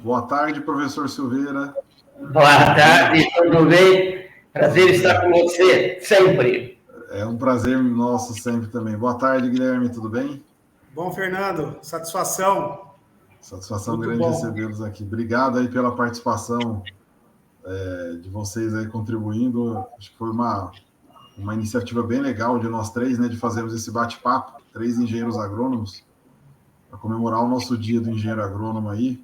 Boa tarde, professor Silveira. Boa tarde, tudo bem? Prazer estar com você, sempre. É um prazer nosso sempre também. Boa tarde, Guilherme, tudo bem? Bom, Fernando, satisfação. Satisfação Muito grande bom. recebê-los aqui. Obrigado aí pela participação de vocês aí contribuindo. Acho que foi uma iniciativa bem legal de nós três, né, de fazermos esse bate-papo, 3 engenheiros agrônomos, para comemorar o nosso dia do engenheiro agrônomo aí.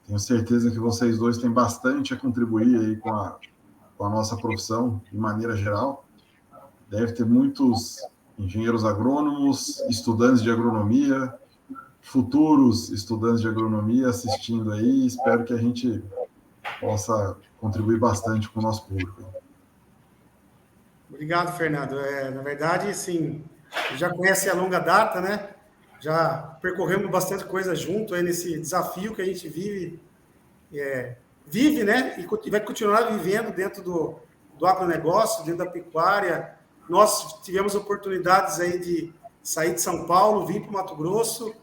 Tenho certeza que vocês dois têm bastante a contribuir aí com a nossa profissão, de maneira geral. Deve ter muitos engenheiros agrônomos, estudantes de agronomia, futuros estudantes de agronomia assistindo aí. Espero que a gente possa contribuir bastante com o nosso público. Obrigado, Fernando. Na verdade, sim, já conhece a longa data, né? Já percorremos bastante coisa junto aí nesse desafio que a gente vive, né? E vai continuar vivendo dentro do agronegócio, dentro da pecuária. Nós tivemos oportunidades aí de sair de São Paulo, vir para o Mato Grosso,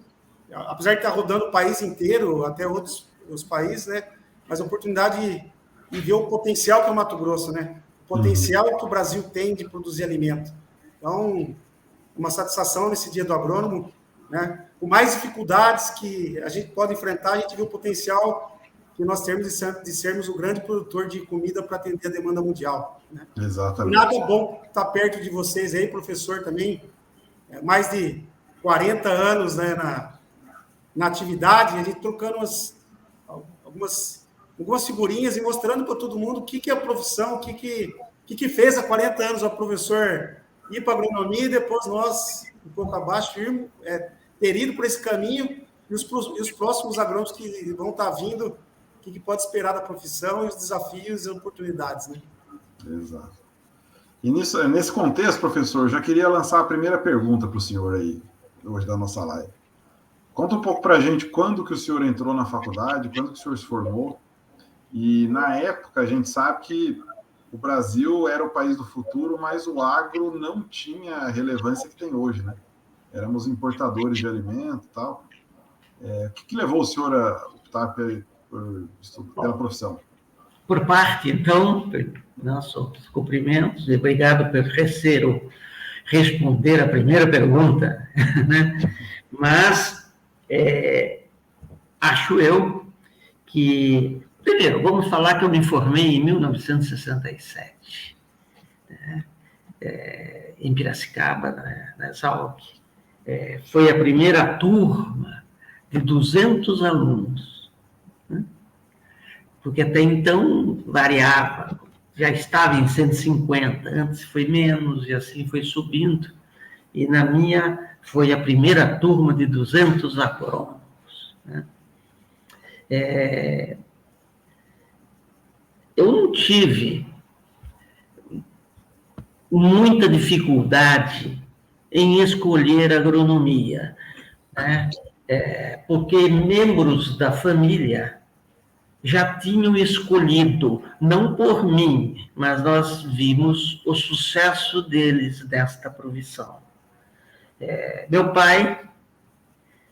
apesar de estar rodando o país inteiro, até os países, né? Mas a oportunidade de ver o potencial que é o Mato Grosso, né? O potencial que o Brasil tem de produzir alimento. Então, uma satisfação nesse dia do agrônomo, né? Com mais dificuldades que a gente pode enfrentar, a gente vê o potencial que nós temos de sermos o grande produtor de comida para atender a demanda mundial, né? Exatamente. Nada bom estar perto de vocês aí, professor também, mais de 40 anos, né, na atividade, a gente trocando algumas figurinhas e mostrando para todo mundo o que é a profissão, o que fez há 40 anos o professor ir para a agronomia e depois nós, um pouco abaixo, ter ido por esse caminho e os próximos agrônomos que vão estar vindo, o que pode esperar da profissão e os desafios e oportunidades, né? Exato. E nesse contexto, professor, já queria lançar a primeira pergunta para o senhor aí, hoje da nossa live. Conta um pouco para a gente quando que o senhor entrou na faculdade, quando que o senhor se formou. E, na época, a gente sabe que o Brasil era o país do futuro, mas o agro não tinha a relevância que tem hoje, né? Éramos importadores de alimento e tal. O que levou o senhor a optar pela profissão? Por parte, então, nossos cumprimentos e obrigado por responder a primeira pergunta, né? Mas acho eu que, primeiro, vamos falar que eu me formei em 1967, né? Em Piracicaba, na Exalc. Foi a primeira turma de 200 alunos, né? Porque até então variava, já estava em 150, antes foi menos, e assim foi subindo. E na minha foi a primeira turma de 200 agrônomos, né? Eu não tive muita dificuldade em escolher agronomia, né? Porque membros da família já tinham escolhido, não por mim, mas nós vimos o sucesso deles nesta profissão. Meu pai,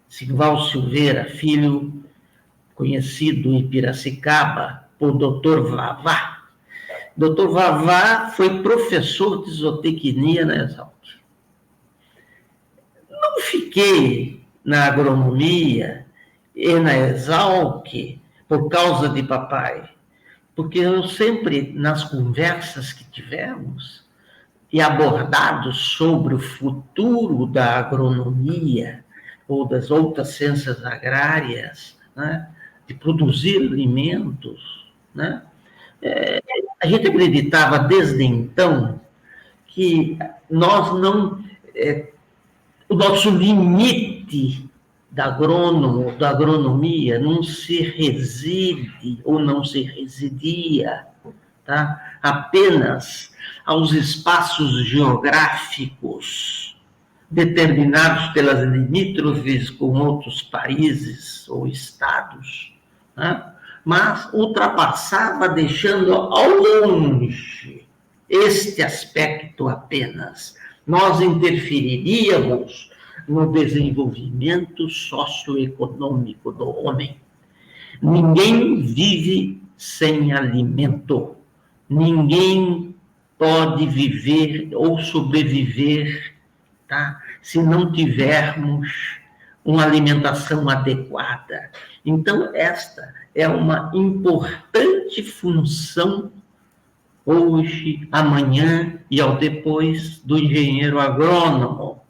Sigval Silveira, filho conhecido em Piracicaba por Dr. Vavá. Dr. Vavá foi professor de zootecnia na Exalc. Não fiquei na agronomia e na Exalc por causa de papai, porque eu sempre, nas conversas que tivemos e abordados sobre o futuro da agronomia ou das outras ciências agrárias, né, de produzir alimentos, né, a gente acreditava desde então que nós não... o nosso limite da agronomia não se reside ou não se residia, tá, apenas aos espaços geográficos determinados pelas limítrofes com outros países ou estados, né? Mas ultrapassava, deixando ao longe este aspecto apenas. Nós interferiríamos no desenvolvimento socioeconômico do homem, Ninguém vive sem alimento. Ninguém pode viver ou sobreviver, tá? Se não tivermos uma alimentação adequada. Então, esta é uma importante função hoje, amanhã e ao depois do engenheiro agrônomo.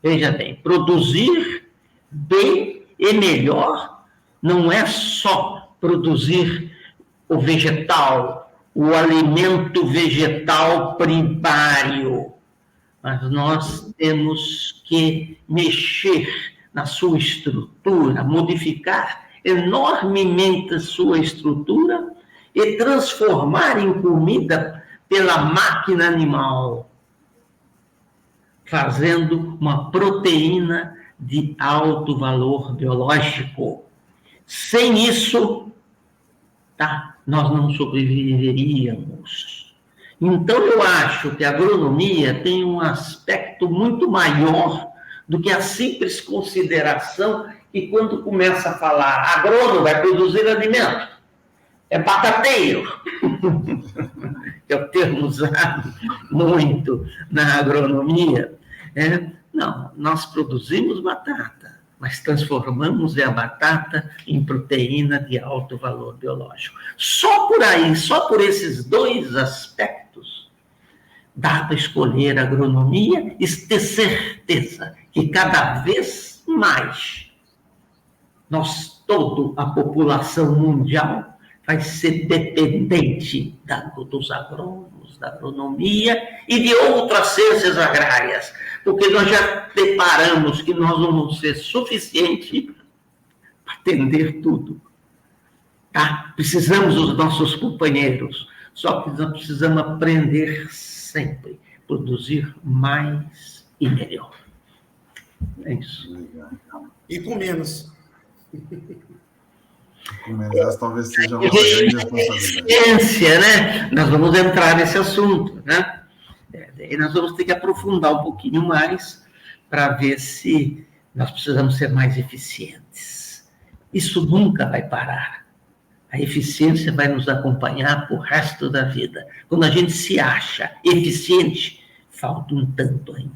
Veja bem, produzir bem e melhor não é só produzir o vegetal, o alimento vegetal primário, mas nós temos que mexer na sua estrutura, modificar enormemente a sua estrutura e transformar em comida pela máquina animal, fazendo uma proteína de alto valor biológico. Sem isso, tá, nós não sobreviveríamos. Então, eu acho que a agronomia tem um aspecto muito maior do que a simples consideração que, quando começa a falar agrônomo vai produzir alimento, é batateiro, que é o termo usado muito na agronomia. Não, nós produzimos batata, mas transformamos a batata em proteína de alto valor biológico. Só por aí, só por esses dois aspectos, dá para escolher a agronomia e ter certeza que cada vez mais toda a população mundial vai ser dependente dos agrônomos, da agronomia e de outras ciências agrárias, porque nós já deparamos que nós não vamos ser suficientes para atender tudo. Tá? Precisamos dos nossos companheiros, só que nós precisamos aprender sempre, produzir mais e melhor. É isso. E com menos. Essa talvez seja uma grande responsabilidade. Ciência, né? Nós vamos entrar nesse assunto, né? E nós vamos ter que aprofundar um pouquinho mais para ver se nós precisamos ser mais eficientes. Isso nunca vai parar. A eficiência vai nos acompanhar por resto da vida. Quando a gente se acha eficiente, falta um tanto ainda.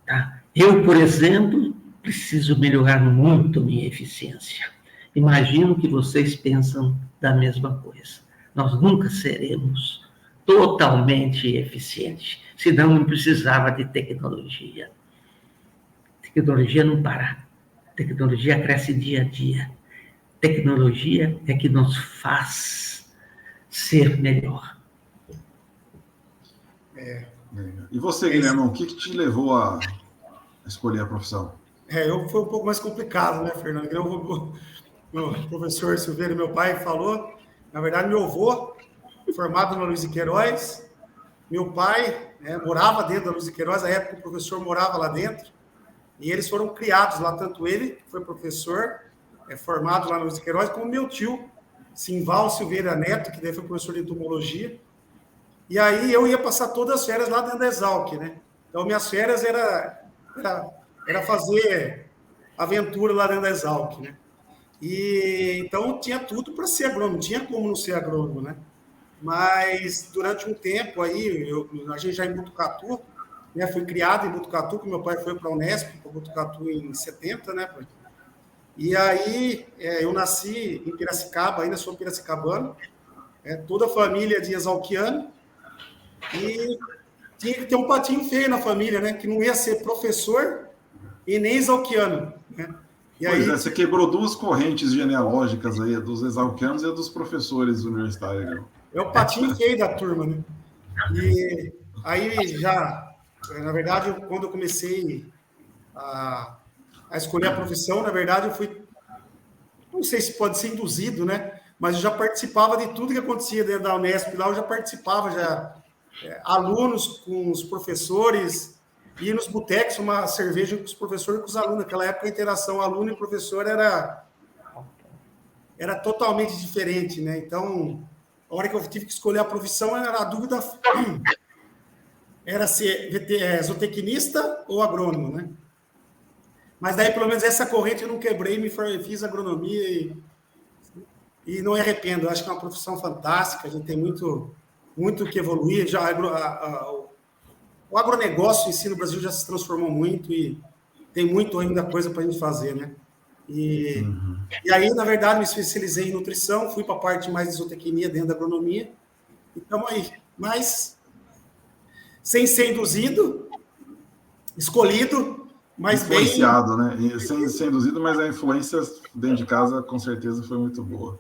Tá? Eu, por exemplo, preciso melhorar muito minha eficiência. Imagino que vocês pensam da mesma coisa. Nós nunca seremos totalmente eficientes, senão não precisava de tecnologia. Tecnologia não para. Tecnologia cresce dia a dia. Tecnologia é que nos faz ser melhor. E você, Guilherme, o que te levou a escolher a profissão? Foi um pouco mais complicado, né, Fernando? Meu professor Silveira, meu pai, falou. Na verdade, meu avô, formado na Luiz de Queiroz, meu pai morava dentro da Luiz de Queiroz, na época o professor morava lá dentro, e eles foram criados lá, tanto ele, que foi professor, formado lá na Luiz de Queiroz, como meu tio, Simval Silveira Neto, que daí foi professor de entomologia. E aí eu ia passar todas as férias lá dentro da Exalc, né? Então, minhas férias era fazer aventura lá dentro da Exalc, né? E então tinha tudo para ser agrônomo, tinha como não ser agrônomo, né? Mas durante um tempo aí, a gente já em Botucatu, né? Fui criado em Botucatu, que meu pai foi para a Unesp, para Botucatu em 70, né? E aí eu nasci em Piracicaba, ainda sou piracicabano, toda a família de exalquiano, e tinha que ter um patinho feio na família, né? Que não ia ser professor e nem exalquiano, né? E Pois aí, você quebrou duas correntes genealógicas aí, a dos exalquianos e a dos professores universitários. É o patinho feio da turma, né? E aí já, na verdade, quando eu comecei a escolher a profissão, na verdade, eu fui, não sei se pode ser induzido, né? Mas eu já participava de tudo que acontecia dentro da Unesp, lá eu já participava, alunos com os professores, ia nos botecos, uma cerveja com os professores e com os alunos. Naquela época, a interação aluno e professor era totalmente diferente, né? Então, a hora que eu tive que escolher a profissão, a dúvida era ser zootecnista ou agrônomo, né? Mas daí, pelo menos, essa corrente eu não quebrei, fiz agronomia e e não me arrependo. Eu acho que é uma profissão fantástica, a gente tem muito que evoluir. Já o agronegócio em si no Brasil já se transformou muito e tem muito ainda coisa para a gente fazer, né? E aí, na verdade, me especializei em nutrição, fui para a parte mais de zootecnia dentro da agronomia, e estamos aí. Mas, sem ser induzido, escolhido, mas influenciado, né? Sem ser induzido, mas a influência dentro de casa, com certeza, foi muito boa.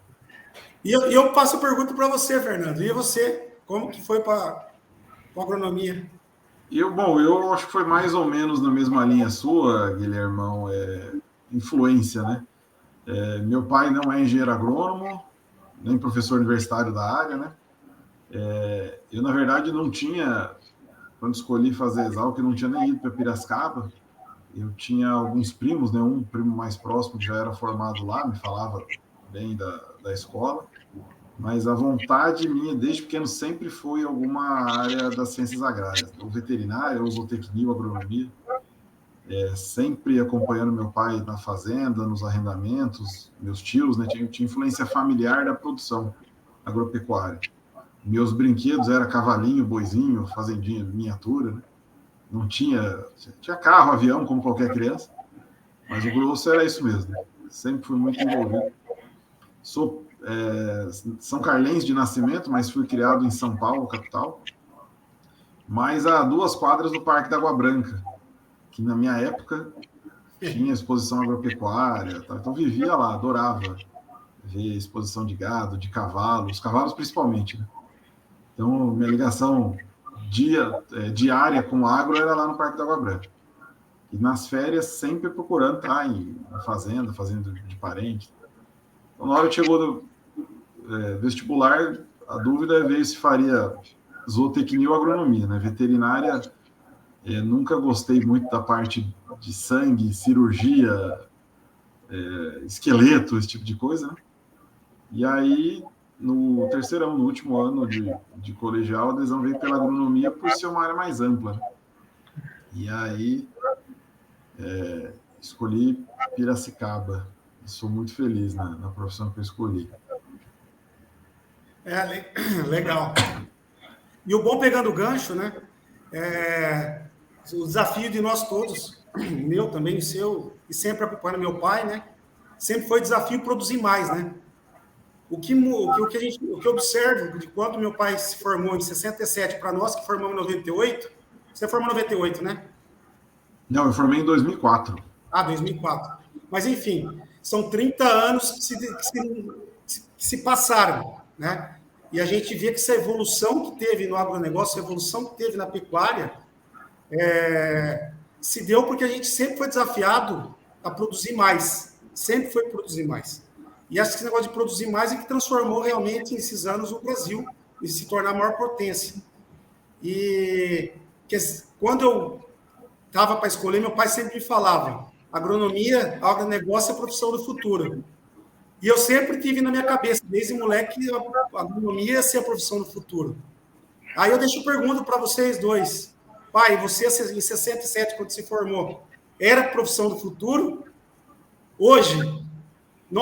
E eu passo a pergunta para você, Fernando. E você, como que foi para a agronomia? Eu acho que foi mais ou menos na mesma linha sua, Guilhermão, influência, né? Meu pai não é engenheiro agrônomo, nem professor universitário da área, né? Eu, na verdade, não tinha, quando escolhi fazer Exalc, eu não tinha nem ido para Piracicaba. Eu tinha alguns primos, né? Um primo mais próximo que já era formado lá, me falava bem da escola. Mas a vontade minha, desde pequeno, sempre foi alguma área das ciências agrárias, ou veterinária, ou zootecnia, ou agronomia. Sempre acompanhando meu pai na fazenda, nos arrendamentos, meus tios, né? Tinha influência familiar da produção agropecuária. Meus brinquedos era cavalinho, boizinho, fazendinha miniatura, né? Não tinha carro, avião, como qualquer criança, mas o grosso era isso mesmo. Sempre fui muito envolvido. Sou São Carlense de nascimento, mas fui criado em São Paulo, capital, mas a 2 quadras do Parque da Água Branca, que na minha época tinha exposição agropecuária, tá? Então vivia lá, adorava ver exposição de gado, de cavalos, cavalos principalmente, né? Então minha ligação diária com o agro era lá no Parque da Água Branca. E nas férias sempre procurando estar em fazenda de parente. Então, na hora que chegou do vestibular, a dúvida é ver se faria zootecnia ou agronomia, né? Veterinária, nunca gostei muito da parte de sangue, cirurgia, esqueleto, esse tipo de coisa, né? E aí, no terceirão, no último ano de colegial, a adesão veio pela agronomia por ser uma área mais ampla, né? E aí, escolhi Piracicaba. Sou muito feliz na profissão que eu escolhi. Legal. E o bom, pegando o gancho, né? O desafio de nós todos, meu também, o seu, e sempre acompanhando meu pai, né? Sempre foi desafio produzir mais, né? O que eu observo de quando meu pai se formou em 67 para nós, que formamos em 98, você formou em 98, né? Não, eu formei em 2004. 2004. Mas, enfim, são 30 anos que se passaram, né? E a gente vê que essa evolução que teve no agronegócio, a evolução que teve na pecuária, se deu porque a gente sempre foi desafiado a produzir mais. Sempre foi produzir mais. E esse negócio de produzir mais é que transformou realmente, nesses anos, o Brasil e se tornar a maior potência. E quando eu estava para escolher, meu pai sempre me falava: agronomia, agronegócio é a profissão do futuro. E eu sempre tive na minha cabeça, desde moleque, a agronomia ia ser a profissão do futuro. Aí eu deixo pergunta para vocês dois. Pai, você em 67, quando se formou, era a profissão do futuro? Hoje,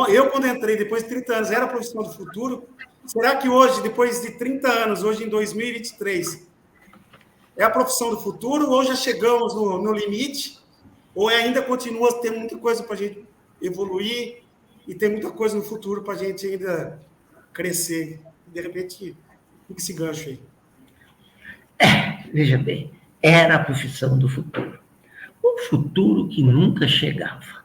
eu quando entrei, depois de 30 anos, era a profissão do futuro? Será que hoje, depois de 30 anos, hoje em 2023, é a profissão do futuro? Ou já chegamos no limite? Ou ainda continua tendo muita coisa para a gente evoluir e tem muita coisa no futuro para a gente ainda crescer? De repente, fica esse gancho aí. Veja bem, era a profissão do futuro. O futuro que nunca chegava,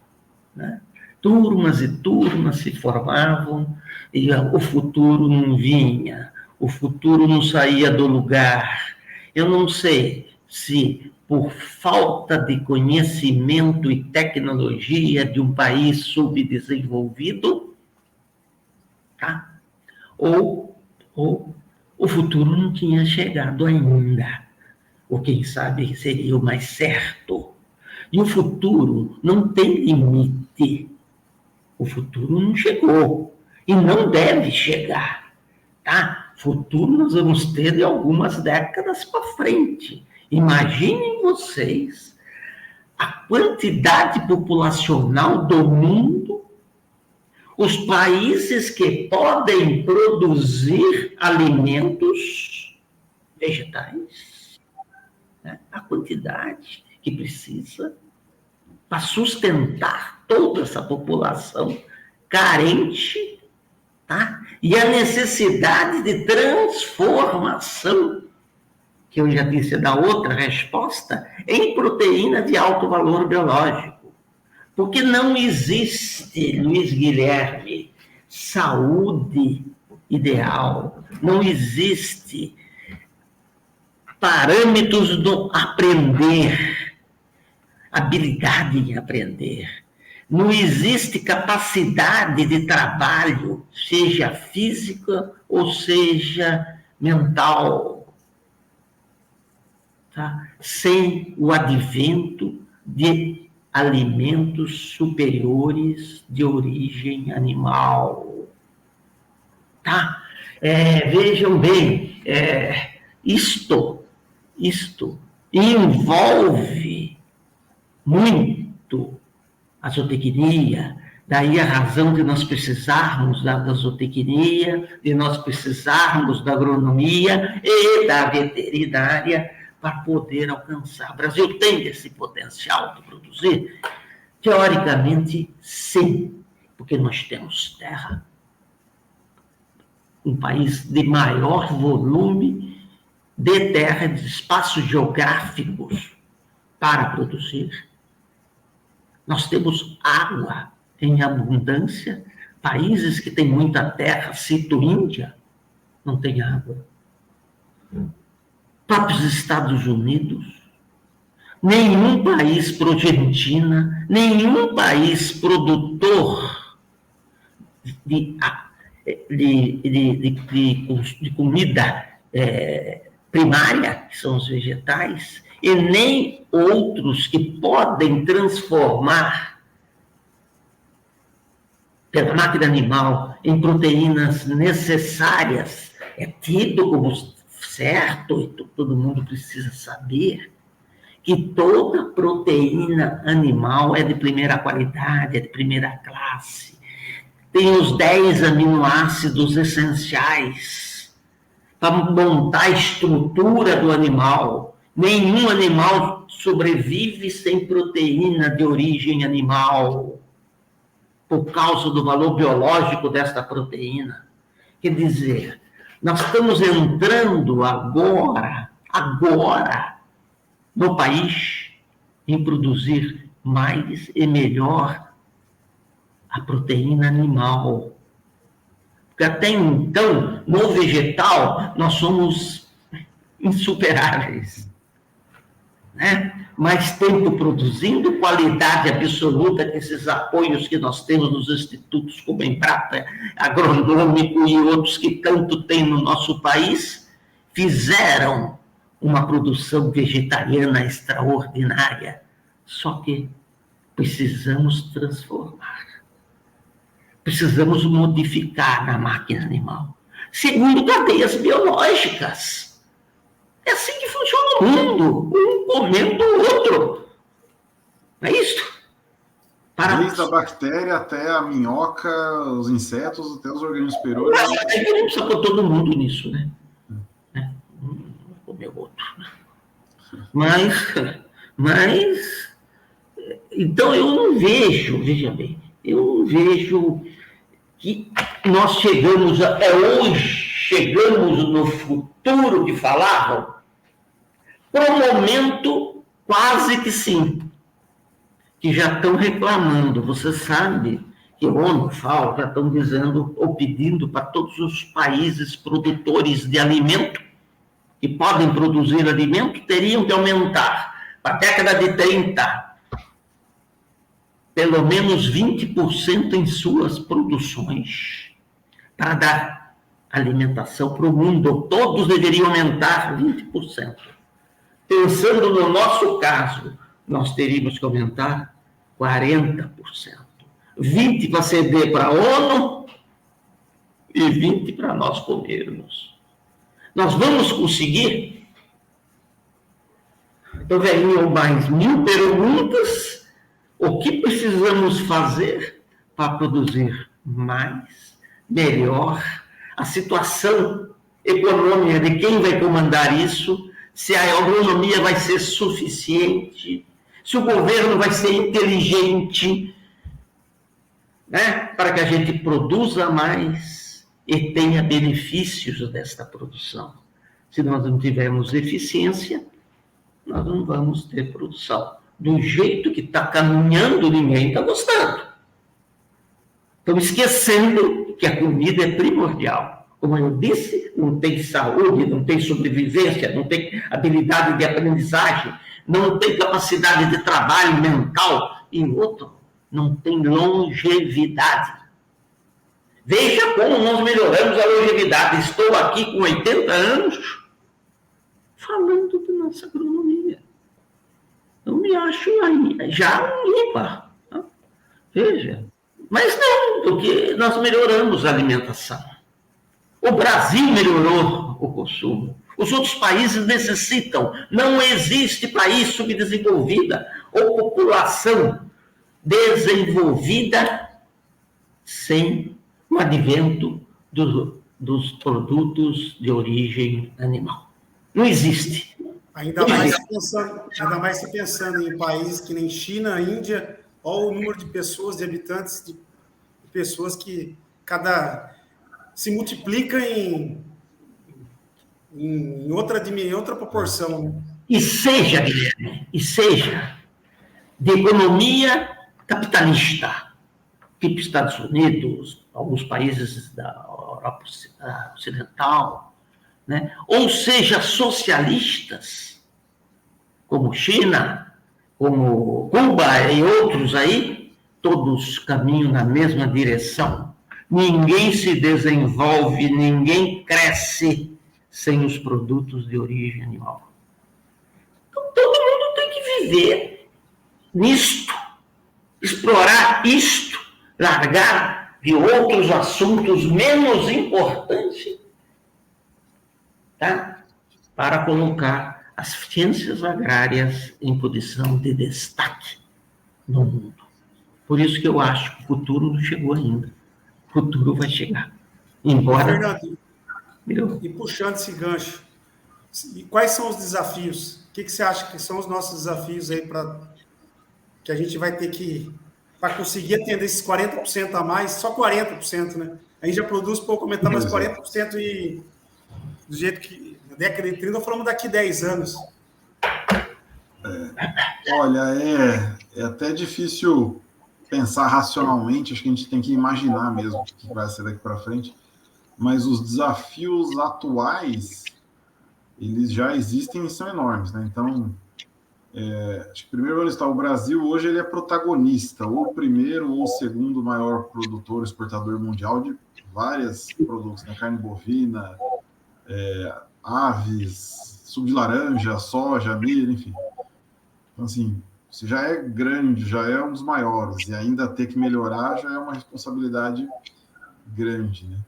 né? Turmas e turmas se formavam e o futuro não vinha, o futuro não saía do lugar. Eu não sei se por falta de conhecimento e tecnologia de um país subdesenvolvido, tá? Ou o futuro não tinha chegado ainda, ou quem sabe seria o mais certo. E o futuro não tem limite. O futuro não chegou e não deve chegar, tá? Futuro nós vamos ter de algumas décadas para frente. Imaginem vocês a quantidade populacional do mundo, os países que podem produzir alimentos vegetais, né? A quantidade que precisa para sustentar toda essa população carente, tá? E a necessidade de transformação, que eu já disse da outra resposta, em proteína de alto valor biológico. Porque não existe, Luiz Guilherme, saúde ideal, não existe parâmetros do aprender, habilidade em aprender, não existe capacidade de trabalho, seja física ou seja mental, tá? Sem o advento de alimentos superiores de origem animal. Tá? Vejam bem, isto envolve muito a zootecnia, daí a razão de nós precisarmos da zootecnia, de nós precisarmos da agronomia e da veterinária para poder alcançar. O Brasil tem esse potencial de produzir? Teoricamente, sim, porque nós temos terra. Um país de maior volume de terra, de espaços geográficos para produzir. Nós temos água em abundância. Países que têm muita terra, cito Índia, não tem água. Próprios Estados Unidos, nenhum país Argentina, nenhum país produtor de comida primária, que são os vegetais, e nem outros que podem transformar pela máquina animal em proteínas necessárias, é tido como certo, e todo mundo precisa saber, que toda proteína animal é de primeira qualidade, é de primeira classe. Tem os 10 aminoácidos essenciais para montar a estrutura do animal. Nenhum animal sobrevive sem proteína de origem animal, por causa do valor biológico desta proteína. Quer dizer, nós estamos entrando agora, no país, em produzir mais e melhor a proteína animal. Porque até então, no vegetal, nós somos insuperáveis, né? Mais tempo produzindo, qualidade absoluta, que esses apoios que nós temos nos institutos como Embrapa, Agronômico e outros que tanto tem no nosso país, fizeram uma produção vegetariana extraordinária. Só que precisamos transformar. Precisamos modificar na máquina animal. Segundo cadeias biológicas. É assim que funciona o mundo, um comendo o outro. Não é isso? Desde a bactéria até a minhoca, os insetos, até os organismos superiores. Não precisa pôr todo mundo nisso, né? Um comer o outro. Mas, então eu não vejo, veja bem, eu não vejo que nós chegamos, hoje, chegamos no futuro que falavam. Por um momento, quase que sim, que já estão reclamando. Você sabe que a ONU, FAO, já estão dizendo ou pedindo para todos os países produtores de alimento, que podem produzir alimento, teriam que aumentar, para a década de 30, pelo menos 20% em suas produções, para dar alimentação para o mundo. Todos deveriam aumentar 20%. Pensando no nosso caso, nós teríamos que aumentar 40%. 20% para ceder para a ONU e 20% para nós comermos. Nós vamos conseguir? Então, venham mais 1000 perguntas. O que precisamos fazer para produzir mais, melhor, a situação econômica de quem vai comandar isso, se a agronomia vai ser suficiente, se o governo vai ser inteligente, né, para que a gente produza mais e tenha benefícios desta produção. Se nós não tivermos eficiência, nós não vamos ter produção. Do jeito que está caminhando, ninguém está gostando. Estão esquecendo que a comida é primordial. Como eu disse, não tem saúde, não tem sobrevivência, não tem habilidade de aprendizagem, não tem capacidade de trabalho mental, e outro, não tem longevidade. Veja como nós melhoramos a longevidade. Estou aqui com 80 anos falando de nossa agronomia. Eu me acho aí, já limpa. Tá? Veja. Mas não, porque nós melhoramos a alimentação. O Brasil melhorou o consumo. Os outros países necessitam. Não existe país subdesenvolvido ou população desenvolvida sem o advento dos produtos de origem animal. Não existe. Ainda mais se pensando em países que nem China, Índia, olha o número de pessoas, de habitantes, de pessoas que se multiplica em outra proporção. Né? E seja, Guilherme, de economia capitalista, tipo Estados Unidos, alguns países da Europa Ocidental, né? Ou seja, socialistas, como China, como Cuba e outros aí, todos caminham na mesma direção. Ninguém se desenvolve, ninguém cresce sem os produtos de origem animal. Então, todo mundo tem que viver nisto, explorar isto, largar de outros assuntos menos importantes, tá? Para colocar as ciências agrárias em posição de destaque no mundo. Por isso que eu acho que o futuro não chegou ainda. O futuro vai chegar. Embora... Fernando, e puxando esse gancho, quais são os desafios? O que você acha que são os nossos desafios aí que a gente vai ter que... para conseguir atender esses 40% a mais, só 40%, né? A gente já produz pouco, aumentar mais 40% e do jeito que na década de 30 nós falamos daqui 10 anos. Olha, é até difícil pensar racionalmente, acho que a gente tem que imaginar mesmo o que vai ser daqui para frente, mas os desafios atuais, eles já existem e são enormes, né? Então, acho que primeiro vamos listar, o Brasil hoje ele é protagonista, ou o primeiro ou o segundo maior produtor, exportador mundial de vários produtos, né? Carne bovina, aves, suco de laranja, soja, milho, enfim. Então, assim, se já é grande, já é um dos maiores, e ainda ter que melhorar já é uma responsabilidade grande, né?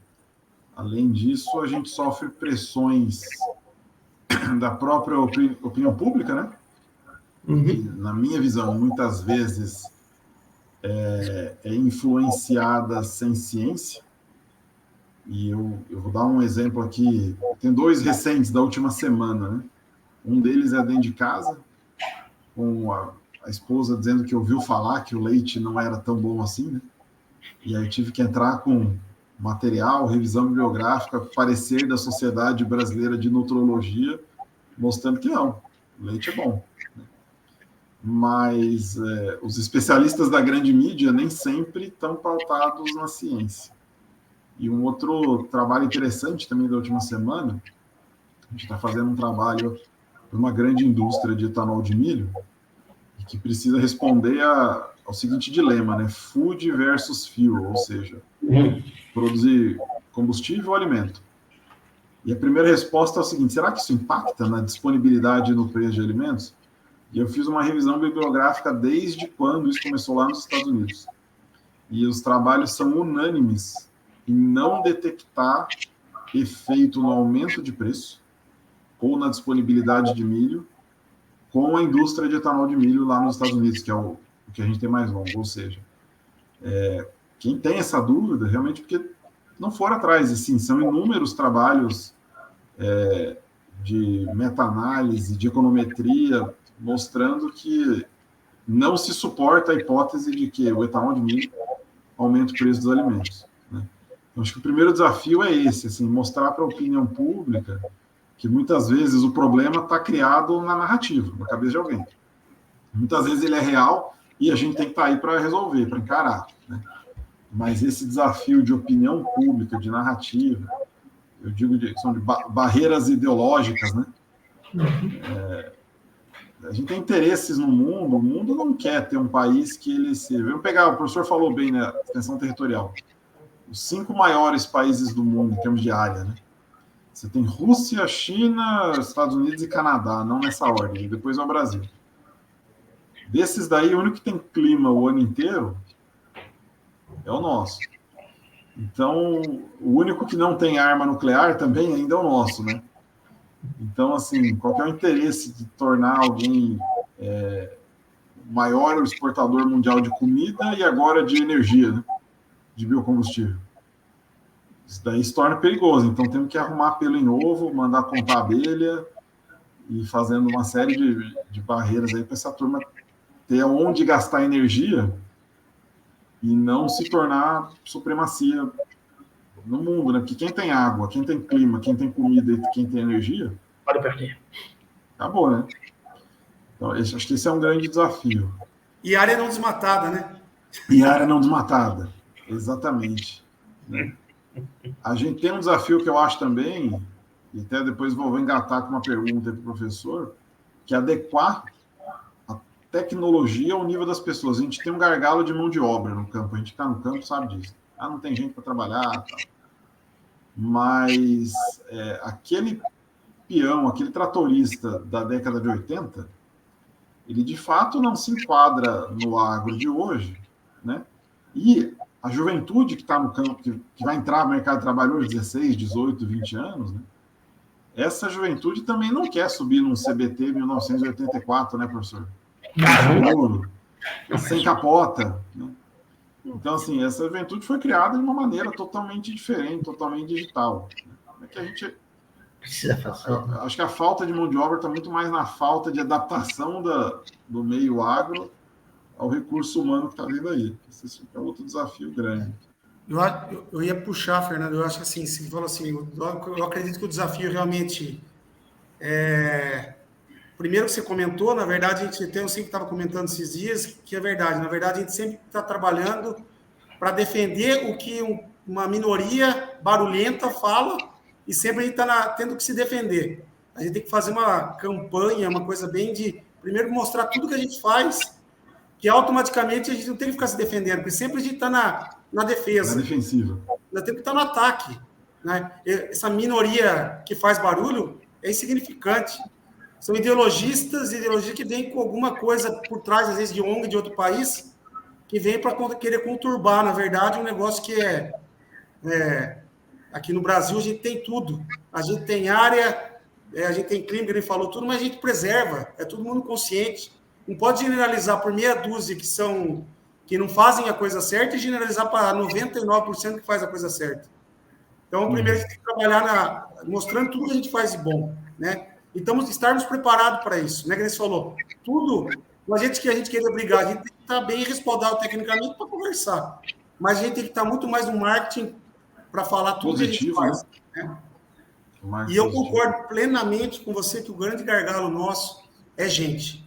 Além disso, a gente sofre pressões da própria opinião pública, né? Que, na minha visão, muitas vezes é influenciada sem ciência. E eu vou dar um exemplo aqui. Tem 2 recentes da última semana, né? Um deles é dentro de casa, com a esposa dizendo que ouviu falar que o leite não era tão bom assim, né? E aí tive que entrar com material, revisão bibliográfica, parecer da Sociedade Brasileira de Nutrologia, mostrando que não, o leite é bom. Mas os especialistas da grande mídia nem sempre estão pautados na ciência. E um outro trabalho interessante também da última semana, a gente está fazendo um trabalho de uma grande indústria de etanol de milho, que precisa responder ao seguinte dilema, né? Food versus fuel, ou seja, produzir combustível ou alimento. E a primeira resposta é o seguinte: será que isso impacta na disponibilidade e no preço de alimentos? E eu fiz uma revisão bibliográfica desde quando isso começou lá nos Estados Unidos. E os trabalhos são unânimes em não detectar efeito no aumento de preço ou na disponibilidade de milho com a indústria de etanol de milho lá nos Estados Unidos, que é o que a gente tem mais longo. Ou seja, quem tem essa dúvida, realmente, porque não foram atrás, e sim, são inúmeros trabalhos de meta-análise, de econometria, mostrando que não se suporta a hipótese de que o etanol de milho aumenta o preço dos alimentos, né? Então, acho que o primeiro desafio é esse, assim, mostrar para a opinião pública que muitas vezes o problema está criado na narrativa, na cabeça de alguém. Muitas vezes ele é real e a gente tem que estar aí para resolver, para encarar, né? Mas esse desafio de opinião pública, de narrativa, eu digo são de barreiras ideológicas, né? A gente tem interesses no mundo, o mundo não quer ter um país que ele se... Vamos pegar, o professor falou bem, né, extensão territorial. Os 5 maiores países do mundo, em termos de área, né? Você tem Rússia, China, Estados Unidos e Canadá, não nessa ordem, e depois é o Brasil. Desses daí, o único que tem clima o ano inteiro é o nosso. Então, o único que não tem arma nuclear também ainda é o nosso, né? Então, assim, qual que é o interesse de tornar alguém o maior exportador mundial de comida e agora de energia, né? De biocombustível? Isso daí se torna perigoso. Então, temos que arrumar pelo em ovo, mandar contar abelha e fazendo uma série de barreiras aí para essa turma ter onde gastar energia e não se tornar supremacia no mundo, né? Porque quem tem água, quem tem clima, quem tem comida e quem tem energia, pode perder. Acabou, né? Então, acho que esse é um grande desafio. E área não desmatada, né? E área não desmatada, exatamente, né? A gente tem um desafio que eu acho também, e até depois vou engatar com uma pergunta para o professor, que é adequar a tecnologia ao nível das pessoas. A gente tem um gargalo de mão de obra no campo, a gente está no campo sabe disso. Não tem gente para trabalhar, tal. Mas aquele peão, aquele tratorista da década de 80, ele de fato não se enquadra no agro de hoje, né? E a juventude que está no campo, que vai entrar no mercado de trabalho hoje, 16, 18, 20 anos, né? Essa juventude também não quer subir num CBT 1984, né, professor? Sem capota, né? Então, assim, essa juventude foi criada de uma maneira totalmente diferente, totalmente digital. Como é que a gente precisa fazer? Acho que a falta de mão de obra está muito mais na falta de adaptação do meio agro ao recurso humano que está vindo aí. Esse é outro desafio grande. Eu ia puxar, Fernando, eu acho que assim, se fala assim, eu acredito que o desafio realmente primeiro que você comentou, na verdade, eu sempre estava comentando esses dias, que é verdade, na verdade, a gente sempre está trabalhando para defender o que uma minoria barulhenta fala e sempre a gente está tendo que se defender. A gente tem que fazer uma campanha, uma coisa bem de, primeiro, mostrar tudo que a gente faz, que automaticamente a gente não tem que ficar se defendendo, porque sempre a gente está na defesa. Na defensiva. Nós temos que estar no ataque, né? Essa minoria que faz barulho é insignificante. São ideologistas que vêm com alguma coisa por trás, às vezes, de ONG de outro país, que vem para querer conturbar, na verdade, um negócio que aqui no Brasil a gente tem tudo. A gente tem área, a gente tem clima, ele falou tudo, mas a gente preserva, é todo mundo consciente. Não pode generalizar por meia dúzia que não fazem a coisa certa e generalizar para 99% que faz a coisa certa. Então, primeiro a gente tem que trabalhar mostrando tudo que a gente faz de bom, né? Então, estarmos preparados para isso, né? Que você falou, tudo, a gente querer brigar, a gente tem que estar bem respaldado tecnicamente para conversar, mas a gente tem que estar muito mais no marketing para falar tudo positivo, que a gente faz. Né? E eu concordo plenamente com você que o grande gargalo nosso é gente,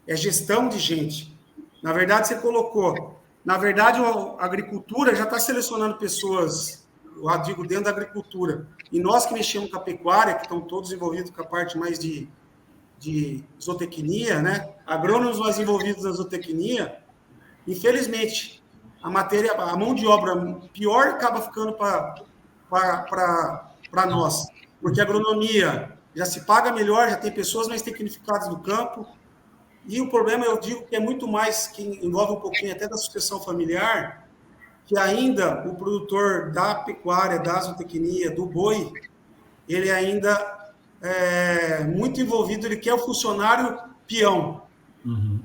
é gestão de gente. Na verdade, você colocou, na verdade, a agricultura já está selecionando pessoas, eu digo, dentro da agricultura. E nós que mexemos com a pecuária, que estão todos envolvidos com a parte mais de zootecnia, né? Agrônomos mais envolvidos na zootecnia, infelizmente, a mão de obra pior acaba ficando para nós. Porque a agronomia já se paga melhor, já tem pessoas mais tecnificadas no campo. E o problema, eu digo, que é muito mais, que envolve um pouquinho até da sucessão familiar, que ainda o produtor da pecuária, da zootecnia, do boi, ele ainda é muito envolvido, ele quer o funcionário peão.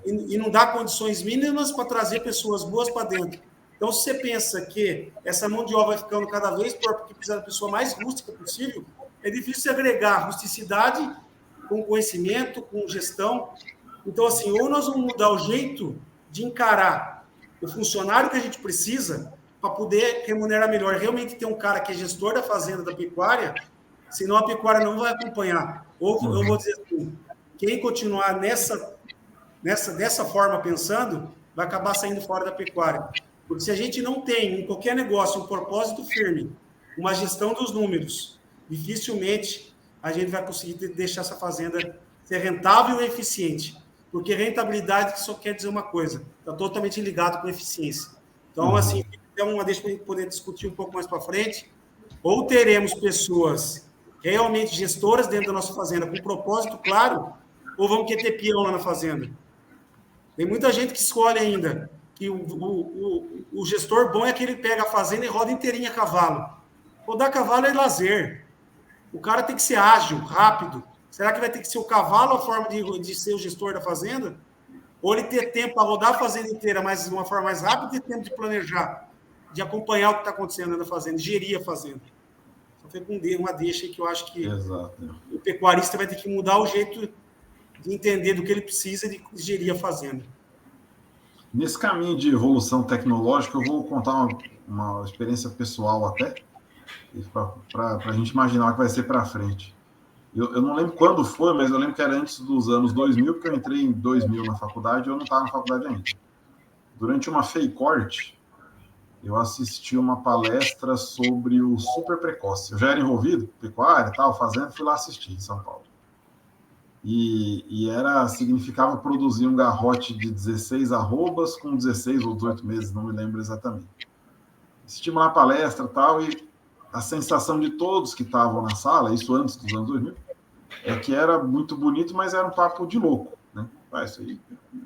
E não dá condições mínimas para trazer pessoas boas para dentro. Então, se você pensa que essa mão de obra vai ficando cada vez pior, porque precisa da pessoa mais rústica possível, é difícil agregar rusticidade com conhecimento, com gestão. Então, assim, ou nós vamos mudar o jeito de encarar o funcionário que a gente precisa para poder remunerar melhor. Realmente ter um cara que é gestor da fazenda, da pecuária, senão a pecuária não vai acompanhar. Ou eu vou dizer assim, quem continuar dessa forma pensando, vai acabar saindo fora da pecuária. Porque se a gente não tem em qualquer negócio um propósito firme, uma gestão dos números, dificilmente a gente vai conseguir deixar essa fazenda ser rentável e eficiente. Porque rentabilidade só quer dizer uma coisa, está totalmente ligado com eficiência. Então, assim, deixa para a gente poder discutir um pouco mais para frente, ou teremos pessoas realmente gestoras dentro da nossa fazenda, com propósito claro, ou vamos querer ter peão lá na fazenda. Tem muita gente que escolhe ainda que o gestor bom é aquele que pega a fazenda e roda inteirinha a cavalo. Rodar cavalo é lazer. O cara tem que ser ágil, rápido. Será que vai ter que ser o cavalo a forma de ser o gestor da fazenda? Ou ele ter tempo para rodar a fazenda inteira, mas de uma forma mais rápida, e ter tempo de planejar, de acompanhar o que está acontecendo na fazenda, de gerir a fazenda. Só foi com uma deixa que eu acho que o pecuarista vai ter que mudar o jeito de entender do que ele precisa de gerir a fazenda. Nesse caminho de evolução tecnológica, eu vou contar uma experiência pessoal até, para a gente imaginar o que vai ser para frente. Eu não lembro quando foi, mas eu lembro que era antes dos anos 2000, porque eu entrei em 2000 na faculdade e eu não estava na faculdade ainda. Durante uma FEICORT, eu assisti uma palestra sobre o super precoce. Eu já era envolvido, pecuária e tal, fazenda, fui lá assistir em São Paulo. E significava produzir um garrote de 16 arrobas com 16 ou 18 meses, não me lembro exatamente. Assistimos lá a palestra e tal, e a sensação de todos que estavam na sala, isso antes dos anos 2000, é que era muito bonito, mas era um papo de louco, né? Isso aí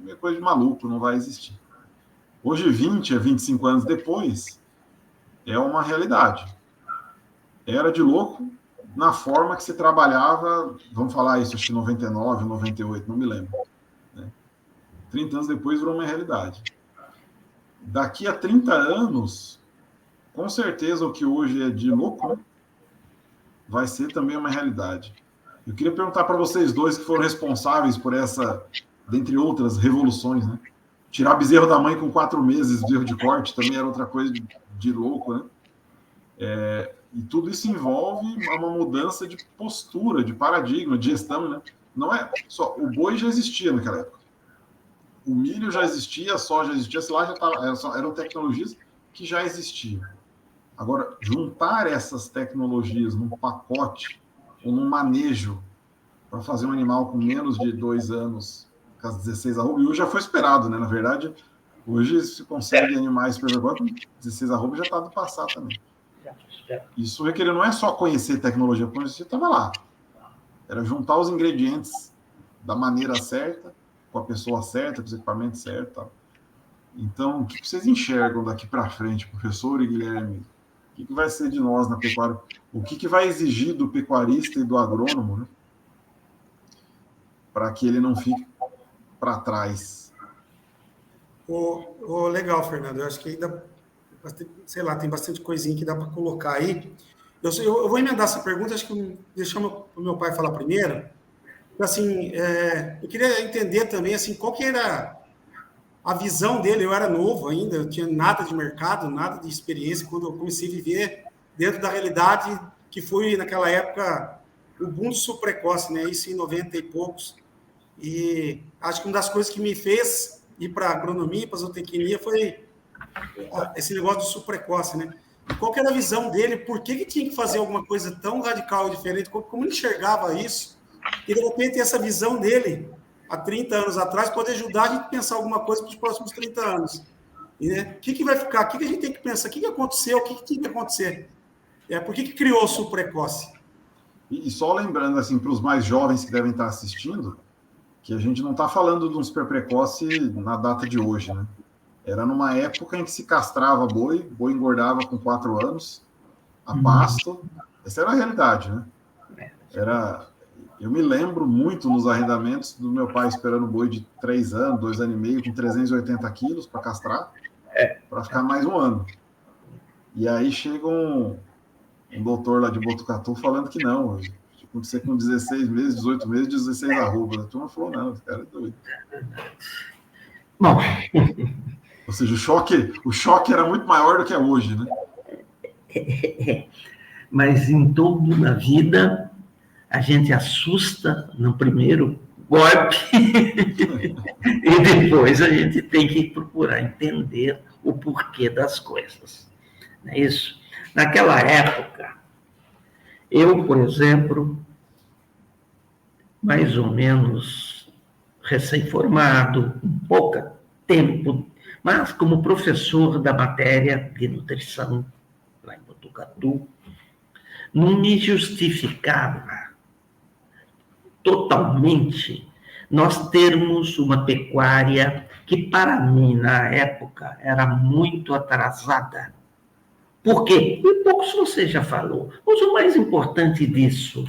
é coisa de maluco, não vai existir. Hoje, 20 a 25 anos depois, é uma realidade. Era de louco na forma que se trabalhava, vamos falar isso, acho que 99, 98, não me lembro. Né? 30 anos depois virou uma realidade. Daqui a 30 anos, com certeza o que hoje é de louco, né? Vai ser também uma realidade. Eu queria perguntar para vocês dois que foram responsáveis por essa, dentre outras revoluções, né? Tirar bezerro da mãe com 4 meses, bezerro de corte, também era outra coisa de louco, né? E tudo isso envolve uma mudança de postura, de paradigma, de gestão, né? Não é só... O boi já existia naquela época. O milho já existia, a soja já existia, sei lá, eram tecnologias que já existiam. Agora, juntar essas tecnologias num pacote ou num manejo para fazer um animal com menos de 2 anos, com as 16 arrobas, e hoje já foi esperado, né? Na verdade, hoje se consegue animais com 16 arrobas, já está do passado também. Isso requeria não é só conhecer tecnologia, conhecer estava lá. Era juntar os ingredientes da maneira certa, com a pessoa certa, com os equipamentos certos. Tá? Então, o que vocês enxergam daqui para frente, professor e Guilherme? O que vai ser de nós na pecuária? O que vai exigir do pecuarista e do agrônomo, né? Para que ele não fique para trás? Legal, Fernando. Eu acho que ainda, sei lá, tem bastante coisinha que dá para colocar aí. Eu vou emendar essa pergunta, acho que deixar o meu pai falar primeiro. Assim, eu queria entender também assim, qual que era a visão dele. Eu era novo ainda, eu tinha nada de mercado, nada de experiência, quando eu comecei a viver dentro da realidade que foi, naquela época, o boom do subprecoce, né? Isso em 90 e poucos. E acho que uma das coisas que me fez ir para a agronomia, para a zootecnia, foi esse negócio do subprecoce, né? E qual que era a visão dele? Por que tinha que fazer alguma coisa tão radical e diferente? Como ele enxergava isso? E, de repente, essa visão dele, há 30 anos atrás, pode ajudar a gente a pensar alguma coisa para os próximos 30 anos. E, né, o que vai ficar? O que a gente tem que pensar? O que aconteceu? O que tinha que acontecer? Por que criou o subprecoce? E só lembrando, assim, para os mais jovens que devem estar assistindo, que a gente não está falando de um super precoce na data de hoje, né? Era numa época em que se castrava boi engordava com 4 anos, a pasto. Essa era a realidade, né? Eu me lembro muito nos arrendamentos do meu pai esperando boi de 3 anos, 2 anos e meio, com 380 quilos para castrar. para ficar mais um ano. E aí chega um doutor lá de Botucatu falando que não, você com 16 meses, 18 meses, 16 arrobas. A turma falou, não, esse cara é doido. Bom. Ou seja, o choque era muito maior do que é hoje, né? Mas em tudo na vida, a gente assusta no primeiro golpe e depois a gente tem que procurar entender o porquê das coisas. Não é isso? Naquela época, eu, por exemplo, mais ou menos recém-formado, com pouco tempo, mas como professor da matéria de nutrição, lá em Botucatu, não me justificava totalmente nós termos uma pecuária que, para mim, na época, era muito atrasada. Por quê? E poucos você já falou. Mas o mais importante disso,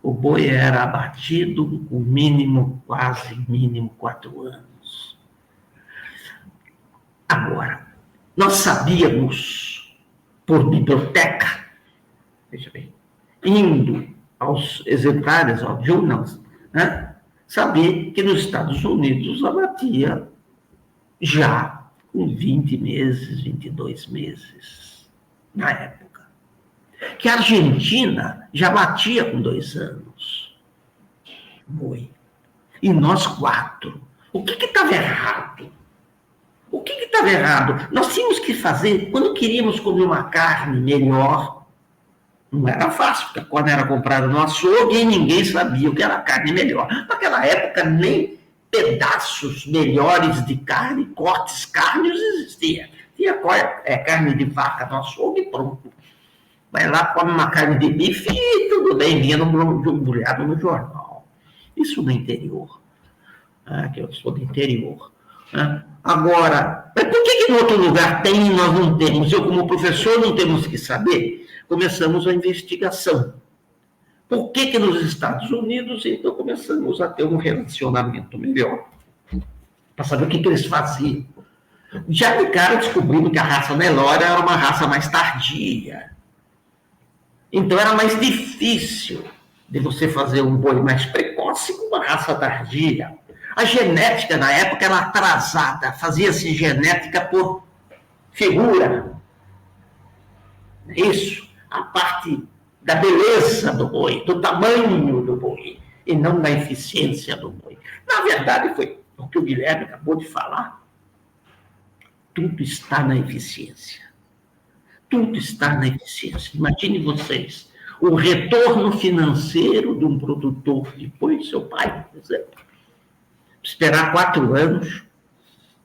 o boi era abatido o mínimo, quase mínimo, 4 anos. Agora, nós sabíamos, por biblioteca, veja bem, indo aos exemplares, aos journals, né, saber que nos Estados Unidos abatia já com 20 meses, 22 meses, na época. Que a Argentina já batia com 2 anos. Boi. E nós 4. O que estava errado? O que estava errado? Nós tínhamos que fazer, quando queríamos comer uma carne melhor, não era fácil, porque a carne era comprada no açougue e ninguém sabia o que era carne melhor. Naquela época, nem pedaços melhores de carne, cortes carnes existia. Tinha carne de vaca no açougue e pronto. Vai lá, come uma carne de bife e tudo bem, vinha embrulhado no jornal. Isso no interior. Que eu sou do interior. Agora, mas por que no outro lugar tem e nós não temos? Eu, como professor, não temos que saber. Começamos a investigação. Por que nos Estados Unidos, então, começamos a ter um relacionamento melhor? Para saber o que eles faziam. Já de cara descobrimos que a raça Nelore era uma raça mais tardia. Então era mais difícil de você fazer um boi mais precoce com uma raça tardia. A genética na época era atrasada, fazia-se genética por figura. Isso, a parte da beleza do boi, do tamanho do boi, e não da eficiência do boi. Na verdade, foi o que o Guilherme acabou de falar. Tudo está na eficiência. Tudo está na eficiência. Imagine vocês, o retorno financeiro de um produtor de boi, seu pai, por exemplo, esperar 4 anos